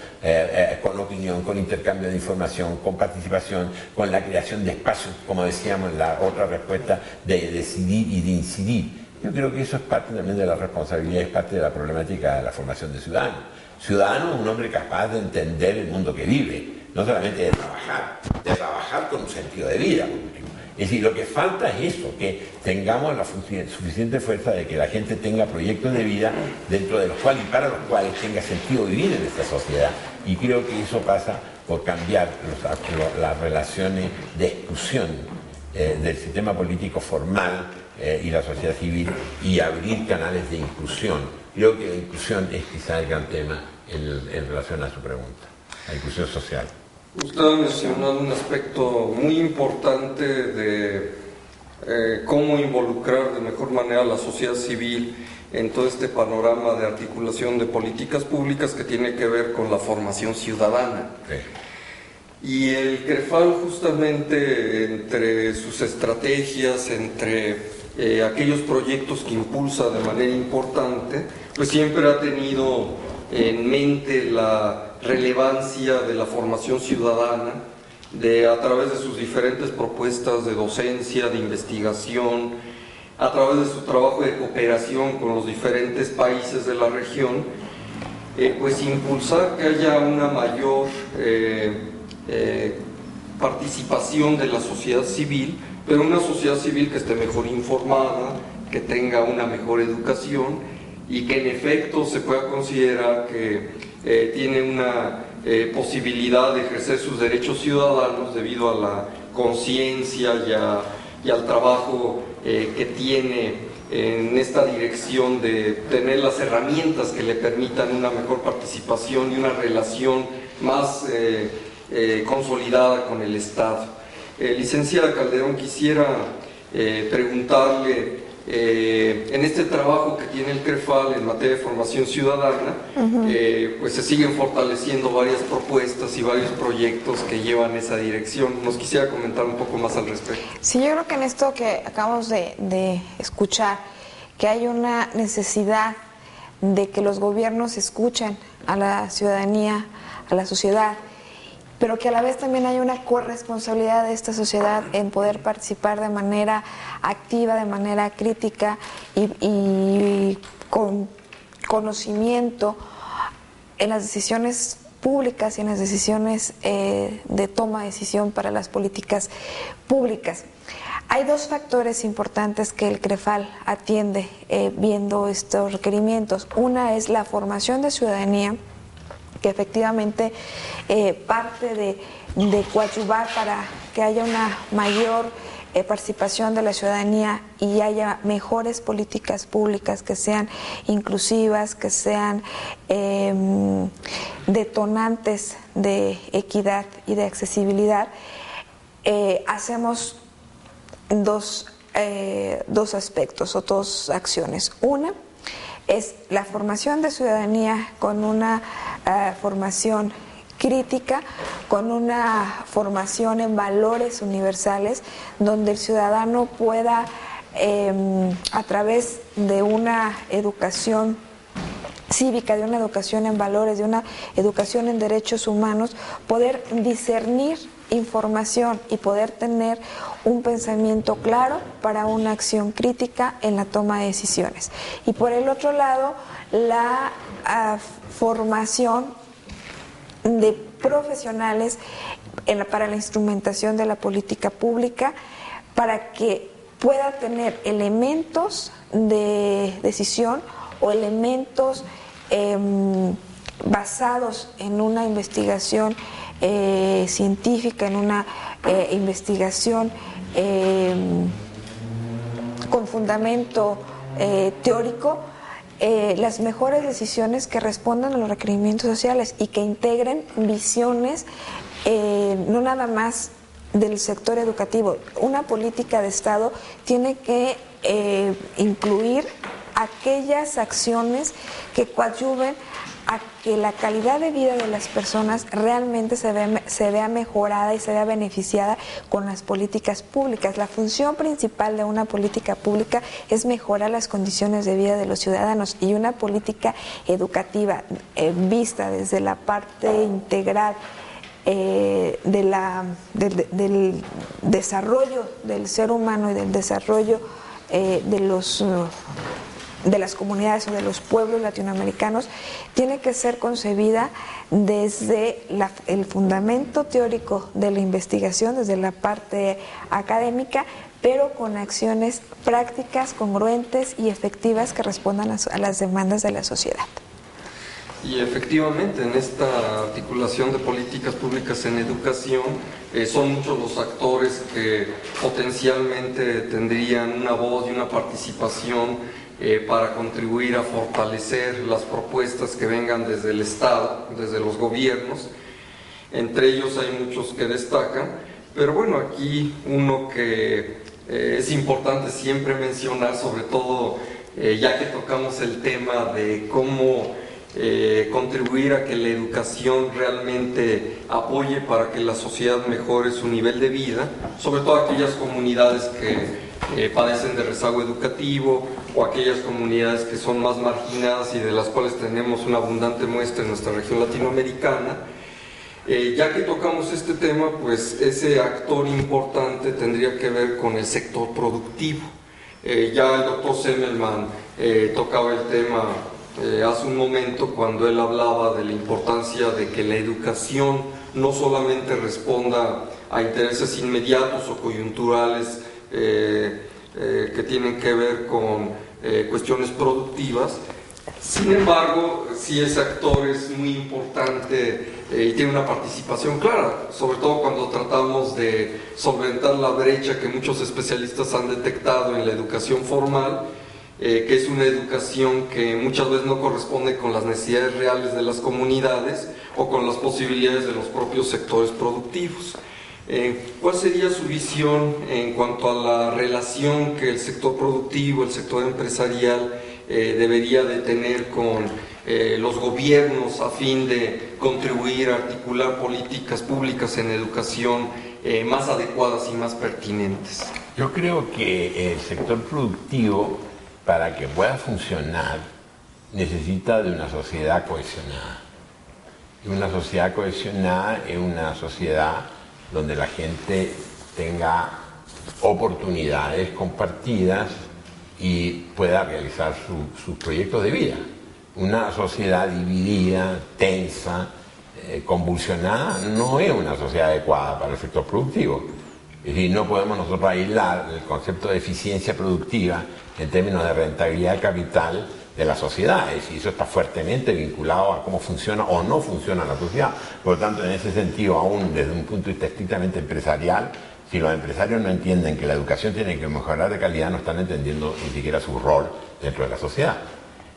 con opinión, con intercambio de información, con participación, con la creación de espacios, como decíamos en la otra respuesta, de decidir y de incidir. Yo creo que eso es parte también de la responsabilidad, es parte de la problemática de la formación de ciudadanos. Ciudadano es un hombre capaz de entender el mundo que vive, no solamente de trabajar con un sentido de vida, por último. Es decir, lo que falta es eso, que tengamos la suficiente fuerza de que la gente tenga proyectos de vida dentro de los cuales y para los cuales tenga sentido vivir en esta sociedad. Y creo que eso pasa por cambiar las relaciones de exclusión del sistema político formal y la sociedad civil y abrir canales de inclusión. Creo que la inclusión es quizá el gran tema en relación a su pregunta, la inclusión social.
Usted ha mencionado un aspecto muy importante de cómo involucrar de mejor manera a la sociedad civil en todo este panorama de articulación de políticas públicas que tiene que ver con la formación ciudadana. Sí. Y el CREFAL, justamente entre sus estrategias, entre aquellos proyectos que impulsa de manera importante, pues siempre ha tenido en mente la relevancia de la formación ciudadana, a través de sus diferentes propuestas de docencia, de investigación, a través de su trabajo de cooperación con los diferentes países de la región, pues impulsar que haya una mayor participación de la sociedad civil, pero una sociedad civil que esté mejor informada, que tenga una mejor educación y que en efecto se pueda considerar que tiene una posibilidad de ejercer sus derechos ciudadanos debido a la conciencia y al trabajo que tiene en esta dirección de tener las herramientas que le permitan una mejor participación y una relación más consolidada con el Estado. Licenciada Calderón, quisiera preguntarle En este trabajo que tiene el CREFAL en materia de formación ciudadana, pues se siguen fortaleciendo varias propuestas y varios proyectos que llevan esa dirección. Nos quisiera comentar un poco más al respecto.
Sí, yo creo que en esto que acabamos de escuchar, que hay una necesidad de que los gobiernos escuchen a la ciudadanía, a la sociedad, pero que a la vez también hay una corresponsabilidad de esta sociedad en poder participar de manera activa, de manera crítica y con conocimiento en las decisiones públicas y en las decisiones de toma de decisión para las políticas públicas. Hay dos factores importantes que el CREFAL atiende viendo estos requerimientos. Una es la formación de ciudadanía, que efectivamente parte de coadyuvar para que haya una mayor participación de la ciudadanía y haya mejores políticas públicas que sean inclusivas, que sean detonantes de equidad y de accesibilidad. Hacemos dos aspectos o dos acciones. Una es la formación de ciudadanía con una formación crítica, con una formación en valores universales, donde el ciudadano pueda, a través de una educación cívica, de una educación en valores, de una educación en derechos humanos, poder discernir información y poder tener un pensamiento claro para una acción crítica en la toma de decisiones. Y por el otro lado, la formación de profesionales para la instrumentación de la política pública, para que pueda tener elementos de decisión o elementos basados en una investigación científica, en una investigación con fundamento teórico, las mejores decisiones que respondan a los requerimientos sociales y que integren visiones no nada más del sector educativo. Una política de Estado tiene que incluir aquellas acciones que coadyuven a que la calidad de vida de las personas realmente se vea mejorada y se vea beneficiada con las políticas públicas. La función principal de una política pública es mejorar las condiciones de vida de los ciudadanos, y una política educativa vista desde la parte integral del desarrollo del ser humano y del desarrollo de las comunidades o de los pueblos latinoamericanos, tiene que ser concebida desde el fundamento teórico de la investigación, desde la parte académica, pero con acciones prácticas, congruentes y efectivas que respondan a las demandas de la sociedad.
Y efectivamente, en esta articulación de políticas públicas en educación, son muchos los actores que potencialmente tendrían una voz y una participación para contribuir a fortalecer las propuestas que vengan desde el Estado, desde los gobiernos. Entre ellos hay muchos que destacan, pero bueno, aquí uno que es importante siempre mencionar, sobre todo ya que tocamos el tema de cómo contribuir a que la educación realmente apoye para que la sociedad mejore su nivel de vida, sobre todo aquellas comunidades que padecen de rezago educativo, o aquellas comunidades que son más marginadas y de las cuales tenemos una abundante muestra en nuestra región latinoamericana. Ya que tocamos este tema, pues ese actor importante tendría que ver con el sector productivo. Ya el doctor Semmelman tocaba el tema hace un momento cuando él hablaba de la importancia de que la educación no solamente responda a intereses inmediatos o coyunturales que tienen que ver con cuestiones productivas. Sin embargo, sí, ese actor es muy importante y tiene una participación clara, sobre todo cuando tratamos de solventar la brecha que muchos especialistas han detectado en la educación formal, que es una educación que muchas veces no corresponde con las necesidades reales de las comunidades o con las posibilidades de los propios sectores productivos. ¿Cuál sería su visión en cuanto a la relación que el sector productivo, el sector empresarial debería de tener con los gobiernos a fin de contribuir a articular políticas públicas en educación más adecuadas y más pertinentes?
Yo creo que el sector productivo, para que pueda funcionar, necesita de una sociedad cohesionada. Y una sociedad cohesionada es una sociedad donde la gente tenga oportunidades compartidas y pueda realizar sus proyectos de vida. Una sociedad dividida, tensa, convulsionada, no es una sociedad adecuada para el sector productivo. Es decir, no podemos nosotros aislar el concepto de eficiencia productiva en términos de rentabilidad de capital de las sociedades, y eso está fuertemente vinculado a cómo funciona o no funciona la sociedad. Por lo tanto, en ese sentido, aún desde un punto de vista estrictamente empresarial, si los empresarios no entienden que la educación tiene que mejorar de calidad, no están entendiendo ni siquiera su rol dentro de la sociedad.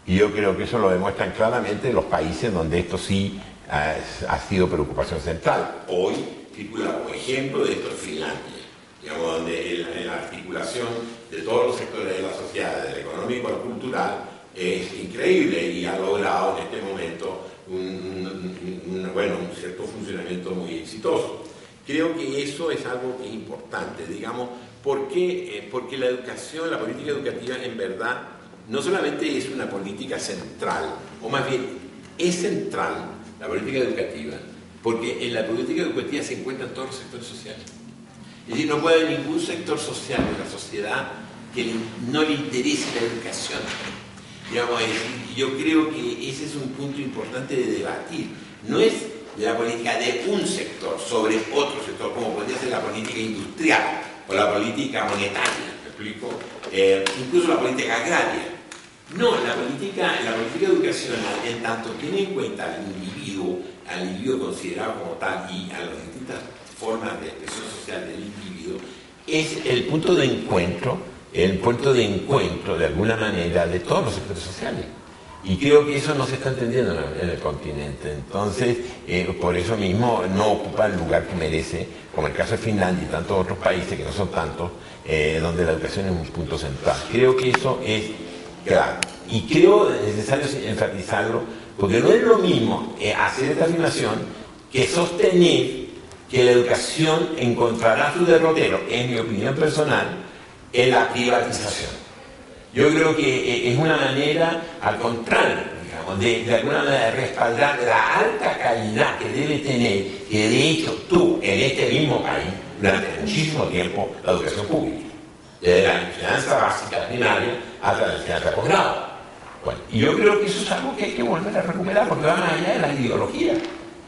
Y yo creo que eso lo demuestran claramente los países donde esto sí ha sido preocupación central. Hoy circula como ejemplo de esto Finlandia, digamos, donde la articulación de todos los sectores de la sociedad, desde el económico al cultural, es increíble y ha logrado en este momento un cierto funcionamiento muy exitoso. Creo que eso es algo que es importante, digamos, porque la educación, la política educativa en verdad no solamente es una política central, o más bien es central la política educativa, porque en la política educativa se encuentran todos los sectores sociales. Es decir, no puede haber ningún sector social de la sociedad que no le interese la educación. Digamos, yo creo que ese es un punto importante de debatir. No es la política de un sector sobre otro sector, como podría ser la política industrial o la política monetaria, ¿me explico? Incluso la política agraria. No, la política educacional, en tanto tiene en cuenta al individuo considerado como tal y a las distintas formas de expresión social del individuo, es el punto de encuentro de alguna manera de todos los sectores sociales. Y creo que eso no se está entendiendo en el continente. Entonces, por eso mismo no ocupa el lugar que merece, como el caso de Finlandia y tantos otros países, que no son tantos, donde la educación es un punto central. Creo que eso es claro. Y creo necesario enfatizarlo, porque no es lo mismo hacer esta afirmación que sostener que la educación encontrará su derrotero, en mi opinión personal, en la privatización. Yo creo que es una manera, al contrario, digamos, de alguna manera de respaldar la alta calidad que debe tener, que de hecho tú, en este mismo país, durante muchísimo tiempo, la educación pública, desde la enseñanza básica primaria hasta la enseñanza posgrado. Bueno, y yo creo que eso es algo que hay que volver a recuperar, porque va más allá de la ideología.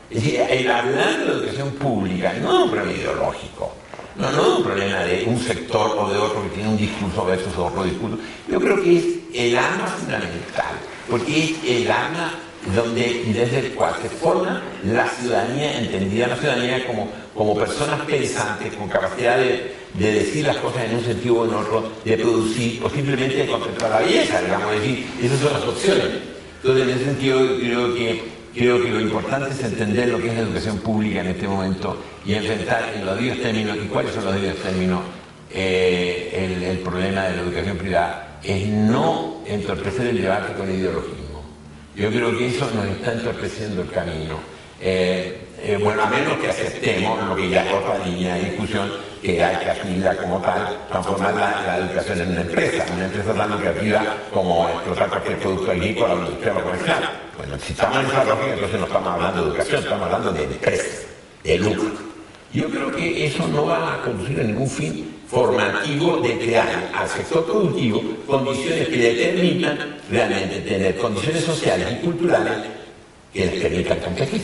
Es decir, el hablar de la educación pública no es un problema ideológico. No es un problema de un sector o de otro que tiene un discurso versus otro discurso. Yo creo que es el arma fundamental, porque es el arma desde el cual se forma la ciudadanía, entendida la ciudadanía como personas pensantes, con capacidad de decir las cosas en un sentido o en otro, de producir o simplemente de contemplar la belleza, digamos, es decir, esas son las opciones. Entonces, en ese sentido, creo que lo importante es entender lo que es la educación pública en este momento y enfrentar en los debidos términos, y cuáles son los debidos términos, el problema de la educación privada, es no entorpecer el debate con el ideologismo. Yo creo que eso nos está entorpeciendo el camino. A menos que aceptemos lo que ya es otra línea de discusión, que hay que asumirla como tal, transformar la educación en una empresa tan lucrativa como explotar cualquier producto agrícola o industrial o comercial. Bueno, si estamos en esa lógica, entonces no estamos hablando de educación, estamos hablando de empresas, de lucro. Yo creo que eso no va a conducir a ningún fin formativo de crear al sector productivo condiciones que determinan realmente tener condiciones sociales y culturales que les permitan competir.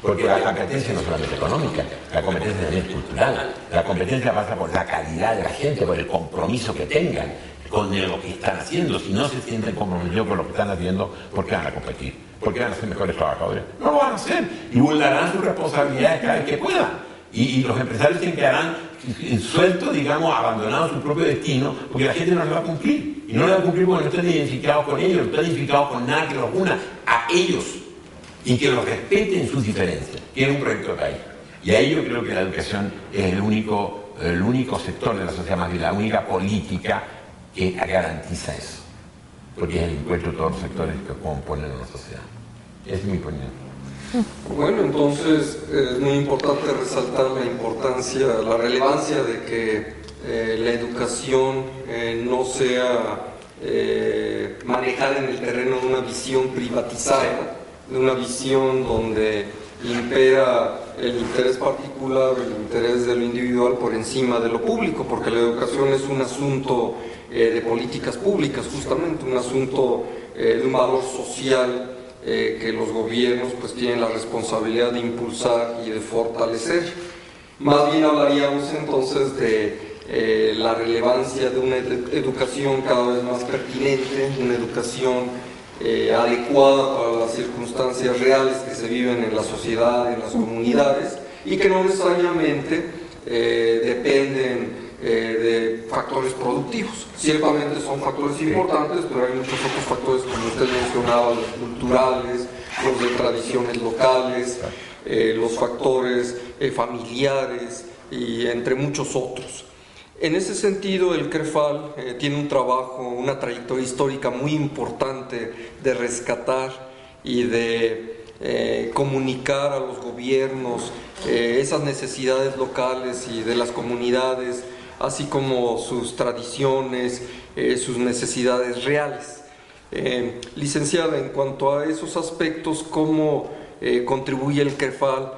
Porque la competencia no es solamente económica, la competencia también es cultural. La competencia pasa por la calidad de la gente, por el compromiso que tengan con lo que están haciendo. Si no se sienten comprometidos con lo que están haciendo, ¿por qué van a competir? ¿Por qué van a ser mejores trabajadores? No lo van a hacer y vulnerarán sus responsabilidades cada vez que puedan. Y los empresarios se quedarán sueltos, digamos, abandonados su propio destino, porque la gente no lo va a cumplir. Y no lo va a cumplir porque no están identificados con ellos, no están identificados con nada que los una a ellos y que los respeten sus diferencias. Quieren un proyecto de país. Y ahí yo creo que la educación es el único sector de la sociedad, más bien la única política que garantiza eso, porque es el encuentro de todos los sectores que componen una sociedad. Es mi opinión.
Bueno, entonces es muy importante resaltar la importancia, la relevancia de que la educación no sea manejada en el terreno de una visión privatizada, de una visión donde impera el interés particular, el interés de lo individual por encima de lo público, porque la educación es un asunto de políticas públicas, justamente un asunto de un valor social que los gobiernos pues tienen la responsabilidad de impulsar y de fortalecer. Más bien hablaríamos entonces de la relevancia de una educación cada vez más pertinente, una educación adecuada para las circunstancias reales que se viven en la sociedad, en las comunidades, y que no necesariamente dependen de factores productivos. Ciertamente son factores importantes, pero hay muchos otros factores, como usted mencionaba, los culturales, los de tradiciones locales, los factores familiares y entre muchos otros. En ese sentido, el CREFAL tiene un trabajo, una trayectoria histórica muy importante de rescatar y de comunicar a los gobiernos esas necesidades locales y de las comunidades, así como sus tradiciones, sus necesidades reales. Licenciada, en cuanto a esos aspectos, ¿cómo contribuye el CREFAL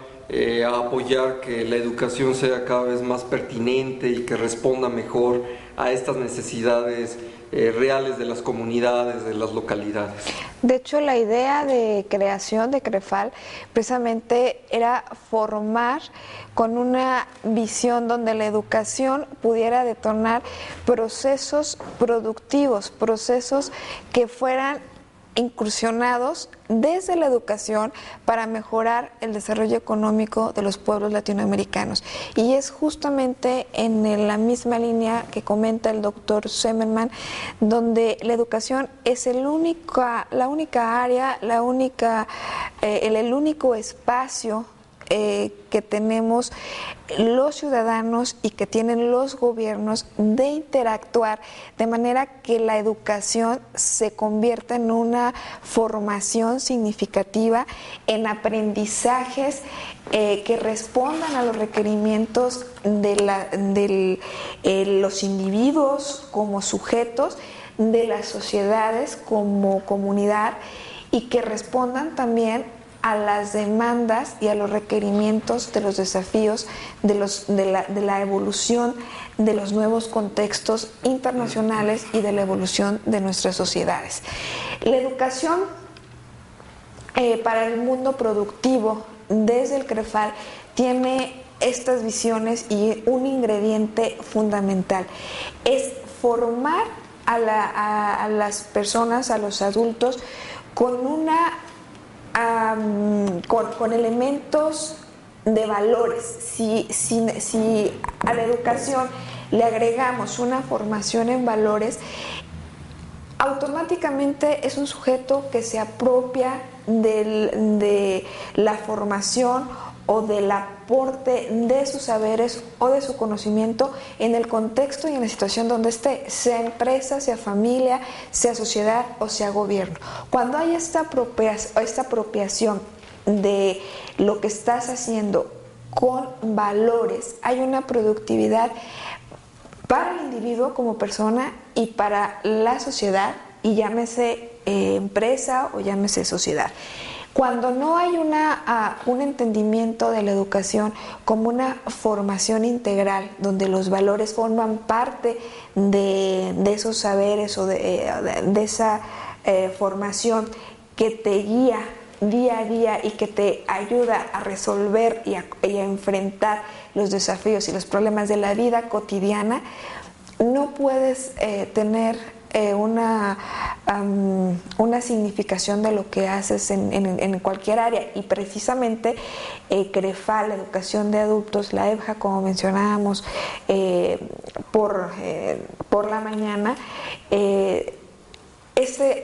a apoyar que la educación sea cada vez más pertinente y que responda mejor a estas necesidades reales de las comunidades, de las localidades?
De hecho, la idea de creación de CREFAL precisamente era formar con una visión donde la educación pudiera detonar procesos productivos, procesos que fueran incursionados desde la educación para mejorar el desarrollo económico de los pueblos latinoamericanos. Y es justamente en la misma línea que comenta el doctor Zimmerman, donde la educación es la única área, el único espacio que tenemos los ciudadanos y que tienen los gobiernos de interactuar de manera que la educación se convierta en una formación significativa, en aprendizajes que respondan a los requerimientos de los individuos como sujetos, de las sociedades como comunidad, y que respondan también a las demandas y a los requerimientos de los desafíos de la evolución de los nuevos contextos internacionales y de la evolución de nuestras sociedades. La educación para el mundo productivo desde el CREFAL tiene estas visiones y un ingrediente fundamental es formar a las personas, a los adultos con con elementos de valores. Si a la educación le agregamos una formación en valores, automáticamente es un sujeto que se apropia de la formación o del aporte de sus saberes o de su conocimiento en el contexto y en la situación donde esté, sea empresa, sea familia, sea sociedad o sea gobierno. Cuando hay esta apropiación de lo que estás haciendo con valores, hay una productividad para el individuo como persona y para la sociedad, y llámese empresa o llámese sociedad. Cuando no hay un entendimiento de la educación como una formación integral, donde los valores forman parte de esos saberes o de esa formación que te guía día a día y que te ayuda a resolver y a enfrentar los desafíos y los problemas de la vida cotidiana, no puedes tener una significación de lo que haces en cualquier área. Y precisamente CREFAL, la educación de adultos, la EBJA, como mencionábamos por la mañana,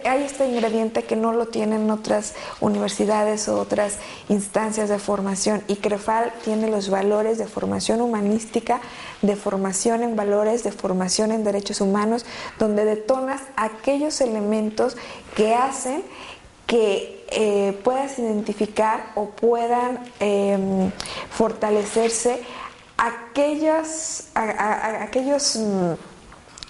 hay este ingrediente que no lo tienen otras universidades o otras instancias de formación, y CREFAL tiene los valores de formación humanística, de formación en valores, de formación en derechos humanos, donde detonas aquellos elementos que hacen que puedas identificar o puedan fortalecerse aquellos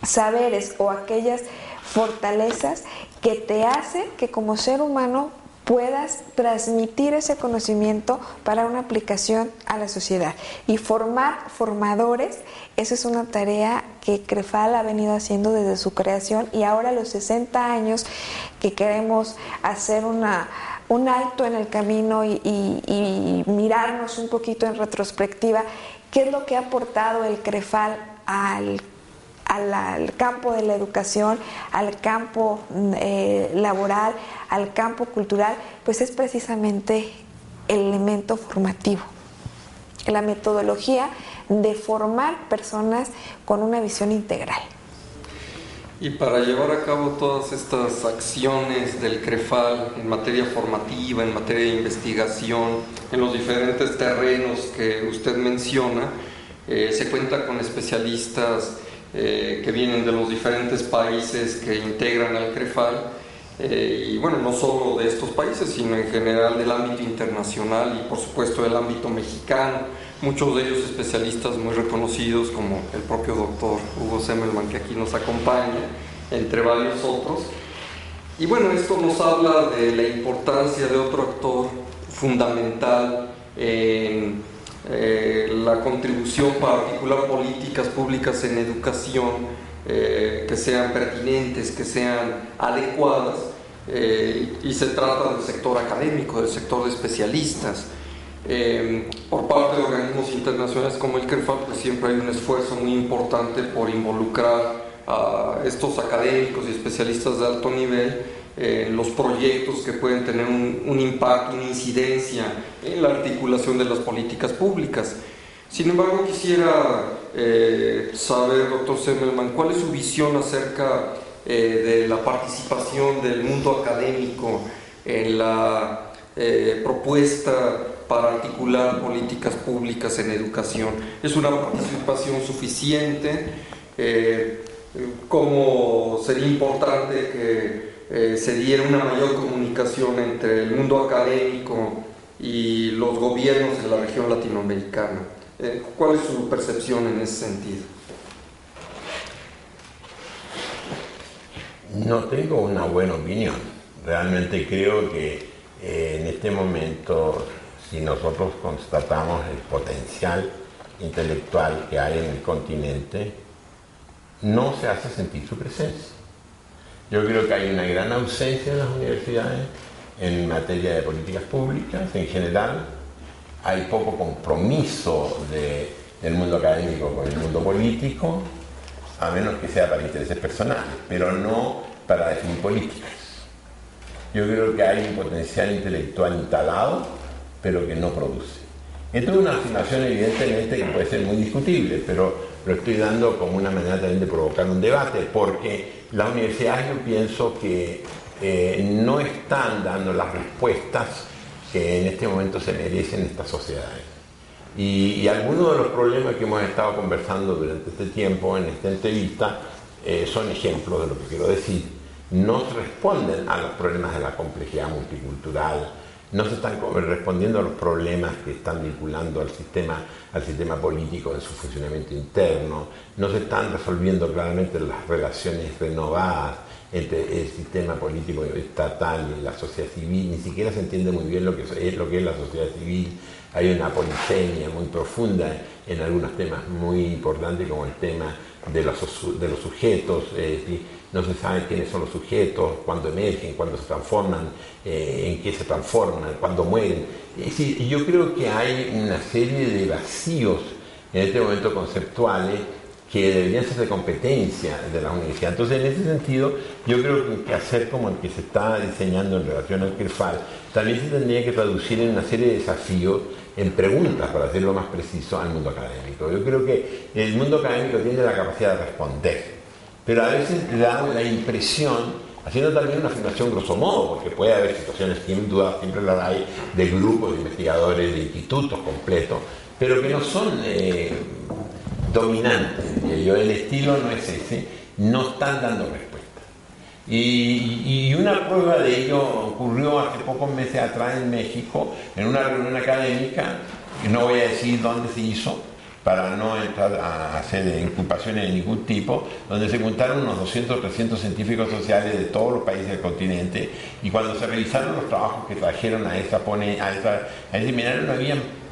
saberes o aquellas fortalezas que te hacen que como ser humano puedas transmitir ese conocimiento para una aplicación a la sociedad. Y formar formadores, esa es una tarea que CREFAL ha venido haciendo desde su creación, y ahora a los 60 años que queremos hacer un alto en el camino y mirarnos un poquito en retrospectiva, ¿qué es lo que ha aportado el CREFAL al campo de la educación, al campo laboral, al campo cultural? Pues es precisamente el elemento formativo, la metodología de formar personas con una visión integral.
Y para llevar a cabo todas estas acciones del CREFAL en materia formativa, en materia de investigación, en los diferentes terrenos que usted menciona, se cuenta con especialistas que vienen de los diferentes países que integran al CREFAL, y bueno, no solo de estos países, sino en general del ámbito internacional y por supuesto del ámbito mexicano, muchos de ellos especialistas muy reconocidos como el propio doctor Hugo Semmelmann, que aquí nos acompaña, entre varios otros. Y bueno, esto nos habla de la importancia de otro actor fundamental en la contribución para articular políticas públicas en educación que sean pertinentes, que sean adecuadas, y se trata del sector académico, del sector de especialistas. Por parte de organismos internacionales como el CREFAL, pues siempre hay un esfuerzo muy importante por involucrar a estos académicos y especialistas de alto nivel en los proyectos que pueden tener un impacto, una incidencia en la articulación de las políticas públicas. Sin embargo, quisiera saber, doctor Semmelmann, ¿cuál es su visión acerca de la participación del mundo académico en la propuesta para articular políticas públicas en educación? ¿Es una participación suficiente? ¿Cómo sería importante que se diera una mayor comunicación entre el mundo académico y los gobiernos de la región latinoamericana? ¿Cuál es su percepción en ese sentido?
No tengo una buena opinión. Realmente creo que en este momento, si nosotros constatamos el potencial intelectual que hay en el continente, no se hace sentir su presencia. Yo creo que hay una gran ausencia en las universidades en materia de políticas públicas en general. Hay poco compromiso del mundo académico con el mundo político, a menos que sea para intereses personales, pero no para definir políticas. Yo creo que hay un potencial intelectual instalado, pero que no produce. Esto es una afirmación evidentemente que puede ser muy discutible, pero lo estoy dando como una manera también de provocar un debate, porque las universidades, yo pienso que no están dando las respuestas que en este momento se merecen estas sociedades. Y algunos de los problemas que hemos estado conversando durante este tiempo en esta entrevista son ejemplos de lo que quiero decir. No responden a los problemas de la complejidad multicultural, no se están respondiendo a los problemas que están vinculando al sistema político en su funcionamiento interno, no se están resolviendo claramente las relaciones renovadas entre el sistema político estatal y la sociedad civil, ni siquiera se entiende muy bien lo que es la sociedad civil. Hay una polisemia muy profunda en algunos temas muy importantes, como el tema de los sujetos, no se sabe quiénes son los sujetos, cuándo emergen, cuándo se transforman, en qué se transforman, cuándo mueren. Es decir, yo creo que hay una serie de vacíos en este momento conceptuales que deberían ser de competencia de la universidad. Entonces, en ese sentido, yo creo que hacer como el que se está diseñando en relación al CREFAL, también se tendría que traducir en una serie de desafíos, en preguntas, para hacerlo más preciso, al mundo académico. Yo creo que el mundo académico tiene la capacidad de responder, pero a veces da la impresión haciendo también una afirmación grosso modo, porque puede haber situaciones, sin duda, siempre las hay, de grupos de investigadores, de institutos completos, pero que no son dominantes. El estilo no es ese, no están dando respuesta. Y una prueba de ello ocurrió hace pocos meses atrás en México, en una reunión académica, que no voy a decir dónde se hizo, para no entrar a hacer inculpaciones de ningún tipo, donde se juntaron unos 200 o 300 científicos sociales de todos los países del continente, y cuando se revisaron los trabajos que trajeron a ese seminario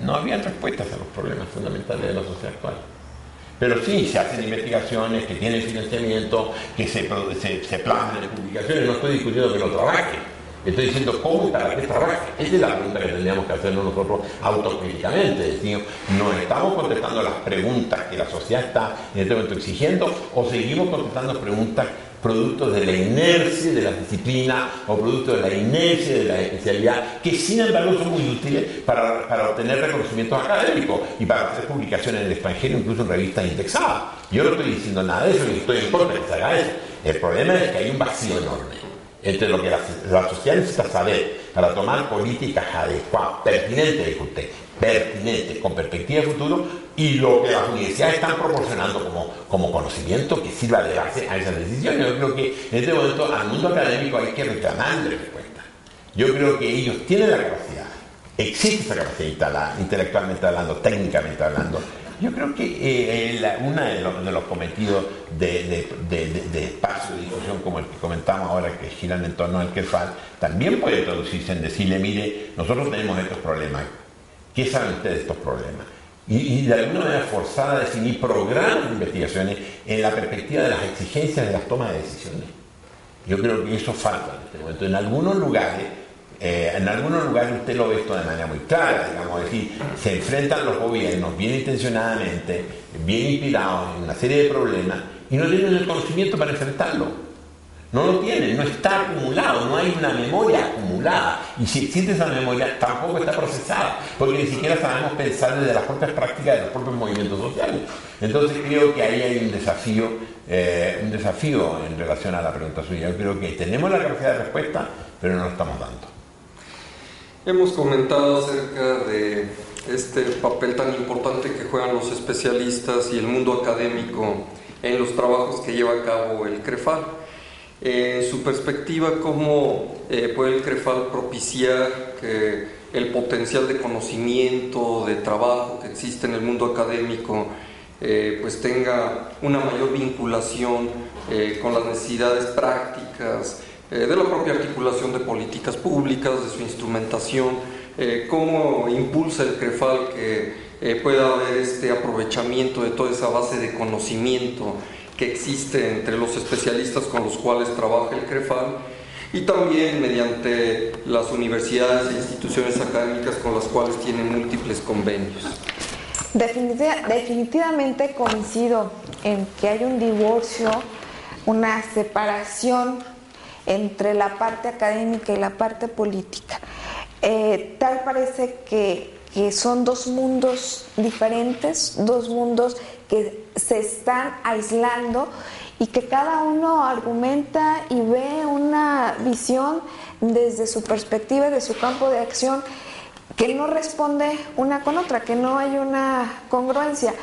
no habían respuestas a los problemas fundamentales de la sociedad actual. Pero sí, se hacen investigaciones que tienen financiamiento, que se plasman en publicaciones. No estoy discutiendo que no trabaje, estoy diciendo cómo y para qué trabaje. Esa es la pregunta que tendríamos que hacernos nosotros autocríticamente. Es decir, ¿nos estamos contestando las preguntas que la sociedad está en este momento exigiendo, o seguimos contestando preguntas producto de la inercia de la disciplina o producto de la inercia de la especialidad, que sin embargo son muy útiles para obtener reconocimientos académicos y para hacer publicaciones en el extranjero, incluso en revistas indexadas? Yo no estoy diciendo nada de eso, ni estoy en contra de que se haga eso. El problema es que hay un vacío enorme entre lo que la sociedad necesita saber para tomar políticas adecuadas, pertinentes, dijo usted, pertinentes, con perspectiva de futuro, y lo que las universidades están proporcionando como conocimiento que sirva de base a esas decisiones. Yo creo que en este momento al mundo académico hay que reclamarle respuesta. Yo creo que ellos tienen la capacidad, existe esa capacidad instalada, intelectualmente hablando, técnicamente hablando. Yo creo que uno de los cometidos de espacio de discusión como el que comentamos ahora, que giran en torno al CREFAL, también puede traducirse en decirle, mire, nosotros tenemos estos problemas, ¿qué saben ustedes de estos problemas? Y de alguna manera forzar a definir programas de investigaciones en la perspectiva de las exigencias de las tomas de decisiones. Yo creo que eso falta en este momento. En algunos lugares usted lo ve esto de manera muy clara, digamos, es decir, se enfrentan los gobiernos bien intencionadamente, bien inspirados en una serie de problemas, y no tienen el conocimiento para enfrentarlo. No lo tienen, no está acumulado, no hay una memoria acumulada. Y si existe esa memoria, tampoco está procesada, porque ni siquiera sabemos pensar desde las propias prácticas de los propios movimientos sociales. Entonces creo que ahí hay un desafío en relación a la pregunta suya. Yo creo que tenemos la capacidad de respuesta, pero no lo estamos dando.
Hemos comentado acerca de este papel tan importante que juegan los especialistas y el mundo académico en los trabajos que lleva a cabo el CREFAL. En su perspectiva, ¿cómo puede el CREFAL propiciar que el potencial de conocimiento, de trabajo que existe en el mundo académico pues tenga una mayor vinculación con las necesidades prácticas de la propia articulación de políticas públicas, de su instrumentación? ¿Cómo impulsa el CREFAL que pueda haber este aprovechamiento de toda esa base de conocimiento que existe entre los especialistas con los cuales trabaja el CREFAL, y también mediante las universidades e instituciones académicas con las cuales tiene múltiples convenios?
Definitivamente coincido en que hay un divorcio, una separación entre la parte académica y la parte política. Tal parece que son dos mundos diferentes, dos mundos que se están aislando y que cada uno argumenta y ve una visión desde su perspectiva, de su campo de acción, que no responde una con otra, que no hay una congruencia.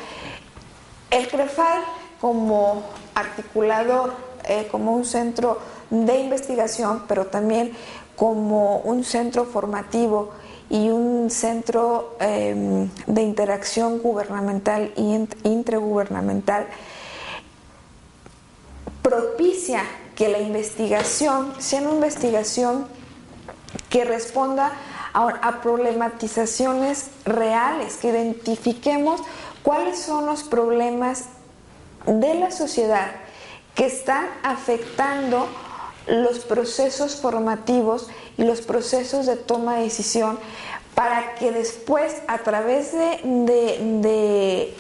El CREFAL, como articulador, como un centro de investigación, pero también como un centro formativo y un centro de interacción gubernamental e intergubernamental, propicia que la investigación sea una investigación que responda a problematizaciones reales, que identifiquemos cuáles son los problemas de la sociedad que están afectando los procesos formativos y los procesos de toma de decisión, para que después, a través de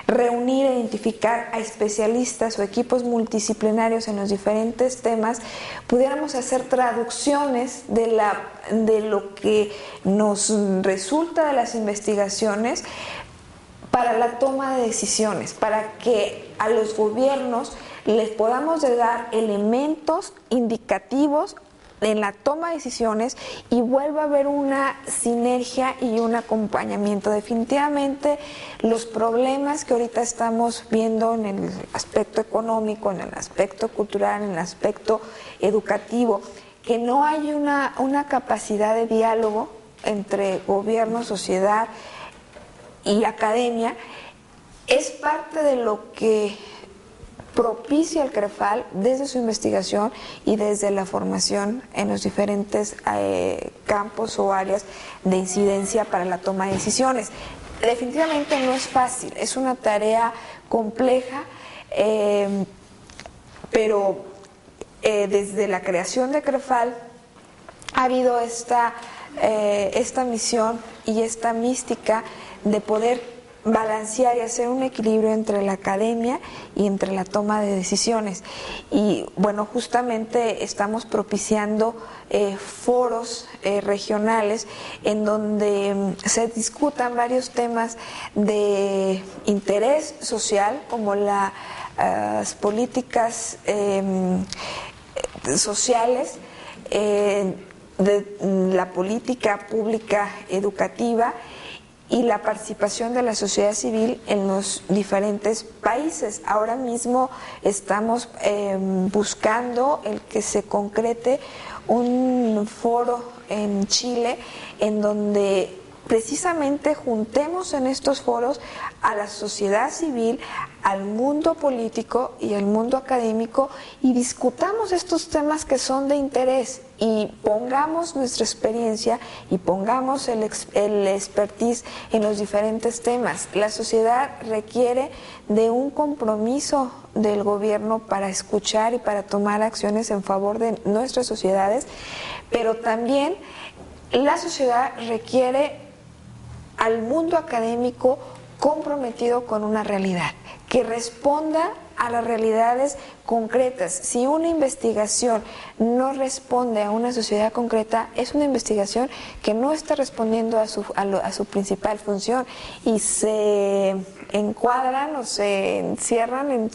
reunir e identificar a especialistas o equipos multidisciplinarios en los diferentes temas, pudiéramos hacer traducciones de lo que nos resulta de las investigaciones para la toma de decisiones, para que a los gobiernos les podamos dar elementos indicativos en la toma de decisiones y vuelva a haber una sinergia y un acompañamiento. Definitivamente los problemas que ahorita estamos viendo en el aspecto económico, en el aspecto cultural, en el aspecto educativo, que no hay una capacidad de diálogo entre gobierno, sociedad y academia, es parte de lo que propicia el CREFAL desde su investigación y desde la formación en los diferentes campos o áreas de incidencia para la toma de decisiones. Definitivamente no es fácil, es una tarea compleja, pero desde la creación de CREFAL ha habido esta misión y esta mística de poder balancear y hacer un equilibrio entre la academia y entre la toma de decisiones. Y bueno, justamente estamos propiciando foros regionales en donde se discutan varios temas de interés social, como las políticas sociales, de la política pública educativa y la participación de la sociedad civil en los diferentes países. Ahora mismo estamos buscando el que se concrete un foro en Chile en donde precisamente juntemos en estos foros a la sociedad civil, al mundo político y al mundo académico y discutamos estos temas que son de interés y pongamos nuestra experiencia y pongamos el expertise en los diferentes temas. La sociedad requiere de un compromiso del gobierno para escuchar y para tomar acciones en favor de nuestras sociedades, pero también la sociedad requiere al mundo académico comprometido con una realidad, que responda a las realidades concretas. Si una investigación no responde a una sociedad concreta, es una investigación que no está respondiendo a su principal función y se encuadran o se encierran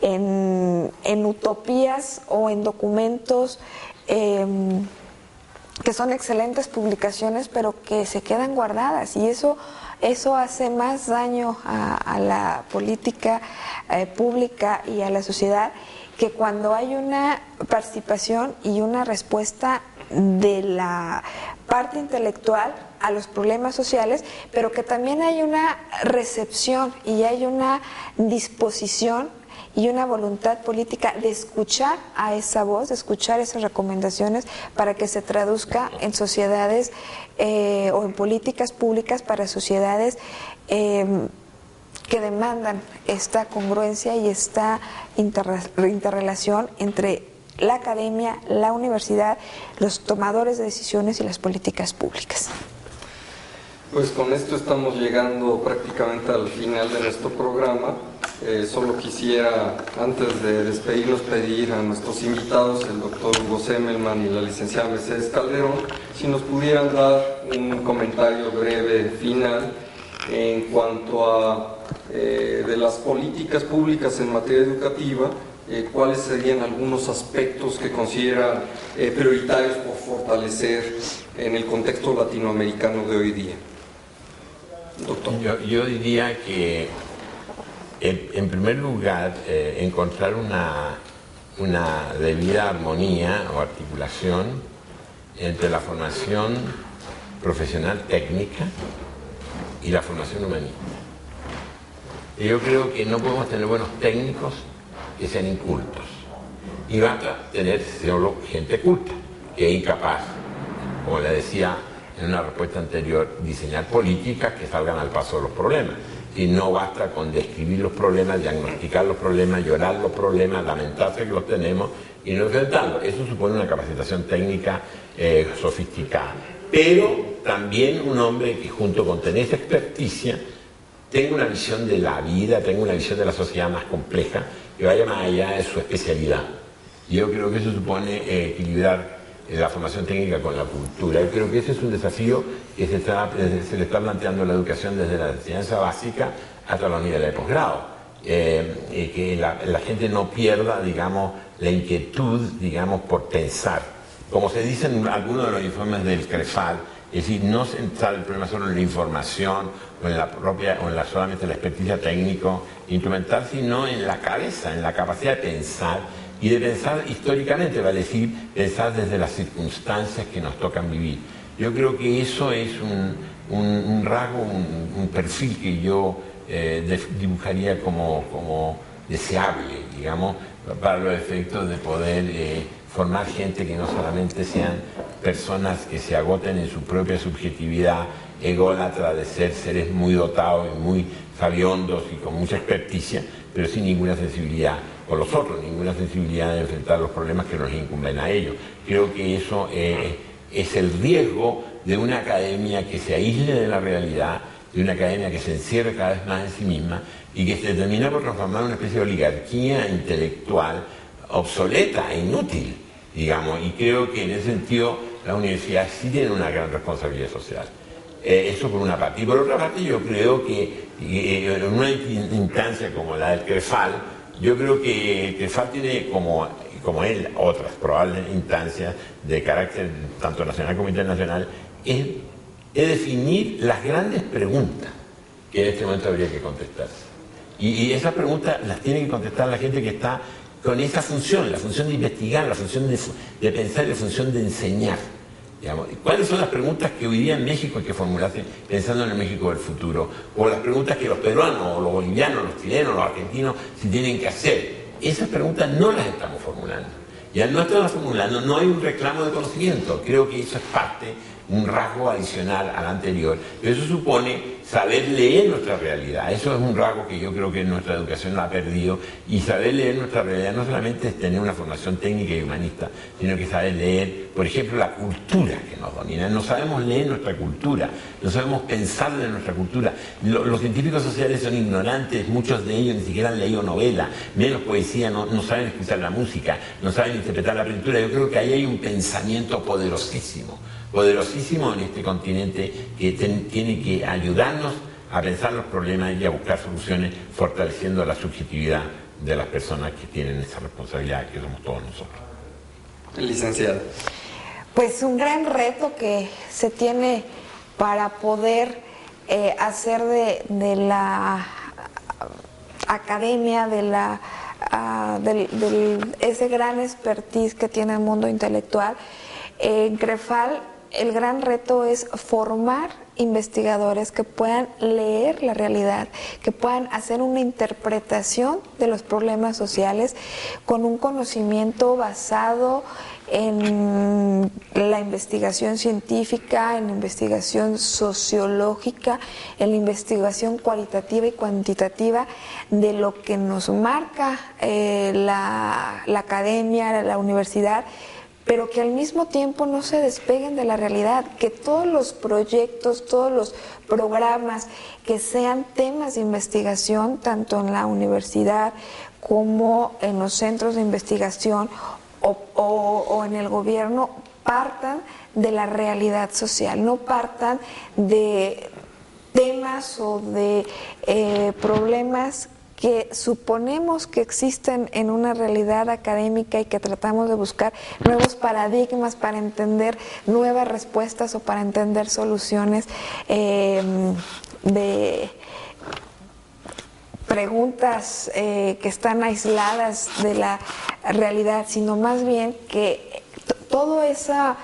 en utopías o en documentos que son excelentes publicaciones, pero que se quedan guardadas, y eso hace más daño a la política pública y a la sociedad que cuando hay una participación y una respuesta de la parte intelectual a los problemas sociales, pero que también hay una recepción y hay una disposición y una voluntad política de escuchar a esa voz, de escuchar esas recomendaciones para que se traduzca en sociedades o en políticas públicas para sociedades que demandan esta congruencia y esta interrelación entre la academia, la universidad, los tomadores de decisiones y las políticas públicas.
Pues con esto estamos llegando prácticamente al final de nuestro programa. Solo quisiera, antes de despedirnos, pedir a nuestros invitados, el doctor Hugo Semmelmann y la licenciada Mercedes Calderón, si nos pudieran dar un comentario breve final en cuanto a de las políticas públicas en materia educativa, cuáles serían algunos aspectos que consideran prioritarios por fortalecer en el contexto latinoamericano de hoy día. Doctor.
Yo diría que en primer lugar encontrar una debida armonía o articulación entre la formación profesional técnica y la formación humanista. Yo creo que no podemos tener buenos técnicos que sean incultos, y basta tener solo gente culta, que es incapaz, como le decía en una respuesta anterior, diseñar políticas que salgan al paso de los problemas. Y no basta con describir los problemas, diagnosticar los problemas, llorar los problemas, lamentarse que los tenemos y no enfrentarlos. Eso supone una capacitación técnica sofisticada. Pero también un hombre que junto con tener esa experticia tenga una visión de la vida, tenga una visión de la sociedad más compleja, que vaya más allá de su especialidad. Yo creo que eso supone equilibrar la formación técnica con la cultura. Yo creo que ese es un desafío que se le está planteando a la educación desde la enseñanza básica hasta los niveles de posgrado. que la gente no pierda, digamos, la inquietud, digamos, por pensar. Como se dice en algunos de los informes del CREFAL, es decir, no centrar el problema solo en la información o en la propia, o en solamente la experticia técnico instrumental, sino en la cabeza, en la capacidad de pensar, y de pensar históricamente, vale decir, pensar desde las circunstancias que nos tocan vivir. Yo creo que eso es un rasgo, un perfil que yo dibujaría como deseable, digamos, para los efectos de poder formar gente que no solamente sean personas que se agoten en su propia subjetividad ególatra de ser seres muy dotados y muy sabiondos y con mucha experticia, pero sin ninguna sensibilidad con los otros, ninguna sensibilidad de enfrentar los problemas que nos incumben a ellos. Creo que eso es el riesgo de una academia que se aísle de la realidad, de una academia que se encierre cada vez más en sí misma y que se termina por transformar en una especie de oligarquía intelectual obsoleta e inútil, digamos, y creo que en ese sentido la universidad sí tiene una gran responsabilidad social. Eso por una parte. Y por otra parte yo creo que en una instancia como la del CREFAL, yo creo que el CREFAL tiene como él otras probables instancias de carácter tanto nacional como internacional, es definir las grandes preguntas que en este momento habría que contestarse. Y esas preguntas las tiene que contestar la gente que está con esa función, la función de investigar, la función de pensar y la función de enseñar. Digamos, ¿cuáles son las preguntas que hoy día en México hay que formularse pensando en el México del futuro? O las preguntas que los peruanos, o los bolivianos, los chilenos, los argentinos se tienen que hacer. Esas preguntas no las estamos formulando. Y al no estarlas formulando no hay un reclamo de conocimiento. Creo que eso es parte, un rasgo adicional al anterior. Pero eso supone saber leer nuestra realidad. Eso es un rasgo que yo creo que nuestra educación la ha perdido. Y saber leer nuestra realidad no solamente es tener una formación técnica y humanista, sino que saber leer, por ejemplo, la cultura que nos domina. No sabemos leer nuestra cultura, no sabemos pensar de nuestra cultura. Los científicos sociales son ignorantes, muchos de ellos ni siquiera han leído novela, menos poesía, no saben escuchar la música, no saben interpretar la pintura. Yo creo que ahí hay un pensamiento poderosísimo en este continente que tiene que ayudarnos a pensar los problemas y a buscar soluciones fortaleciendo la subjetividad de las personas que tienen esa responsabilidad, que somos todos nosotros.
Licenciada.
Pues un gran reto que se tiene para poder hacer de la academia, de ese gran expertise que tiene el mundo intelectual. En CREFAL el gran reto es formar investigadores que puedan leer la realidad, que puedan hacer una interpretación de los problemas sociales con un conocimiento basado en la investigación científica, en la investigación sociológica, en la investigación cualitativa y cuantitativa de lo que nos marca la academia, la universidad, pero que al mismo tiempo no se despeguen de la realidad, que todos los proyectos, todos los programas que sean temas de investigación, tanto en la universidad como en los centros de investigación o en el gobierno, partan de la realidad social, no partan de temas o de problemas que suponemos que existen en una realidad académica y que tratamos de buscar nuevos paradigmas para entender nuevas respuestas o para entender soluciones de preguntas que están aisladas de la realidad, sino más bien que todo esa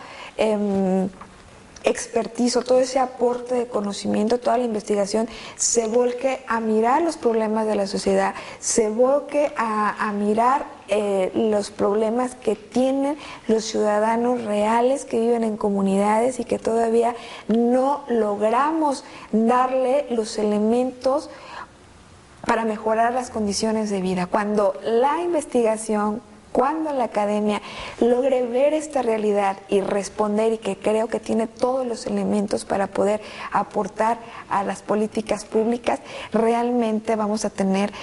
expertizo, todo ese aporte de conocimiento, toda la investigación se volque a mirar los problemas de la sociedad, se volque a mirar los problemas que tienen los ciudadanos reales que viven en comunidades y que todavía no logramos darle los elementos para mejorar las condiciones de vida. Cuando la investigación, cuando la academia logre ver esta realidad y responder, y que creo que tiene todos los elementos para poder aportar a las políticas públicas, realmente vamos a tener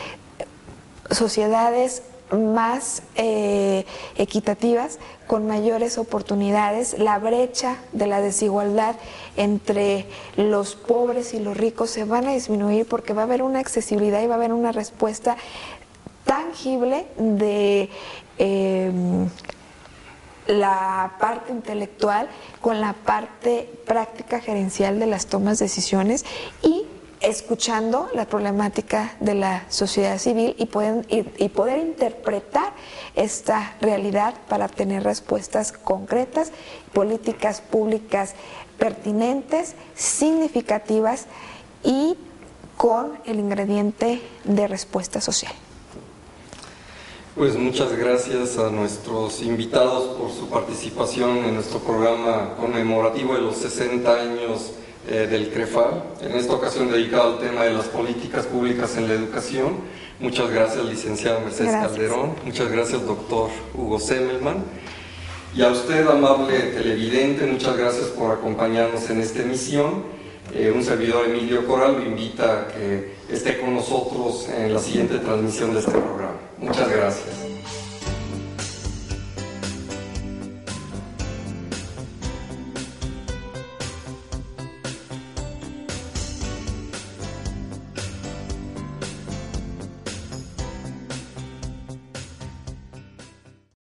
sociedades más equitativas, con mayores oportunidades. La brecha de la desigualdad entre los pobres y los ricos se van a disminuir porque va a haber una accesibilidad y va a haber una respuesta tangible de la parte intelectual con la parte práctica gerencial de las tomas de decisiones y escuchando la problemática de la sociedad civil y poder interpretar esta realidad para tener respuestas concretas, políticas públicas pertinentes, significativas y con el ingrediente de respuesta social.
Pues muchas gracias a nuestros invitados por su participación en nuestro programa conmemorativo de los 60 años del CREFAL, en esta ocasión dedicado al tema de las políticas públicas en la educación. Muchas gracias, licenciada Mercedes Calderón. Muchas gracias, doctor Hugo Semmelmann. Y a usted, amable televidente, muchas gracias por acompañarnos en esta emisión. Un servidor, Emilio Coral, lo invita a que esté con nosotros en la siguiente transmisión de este programa. Muchas gracias.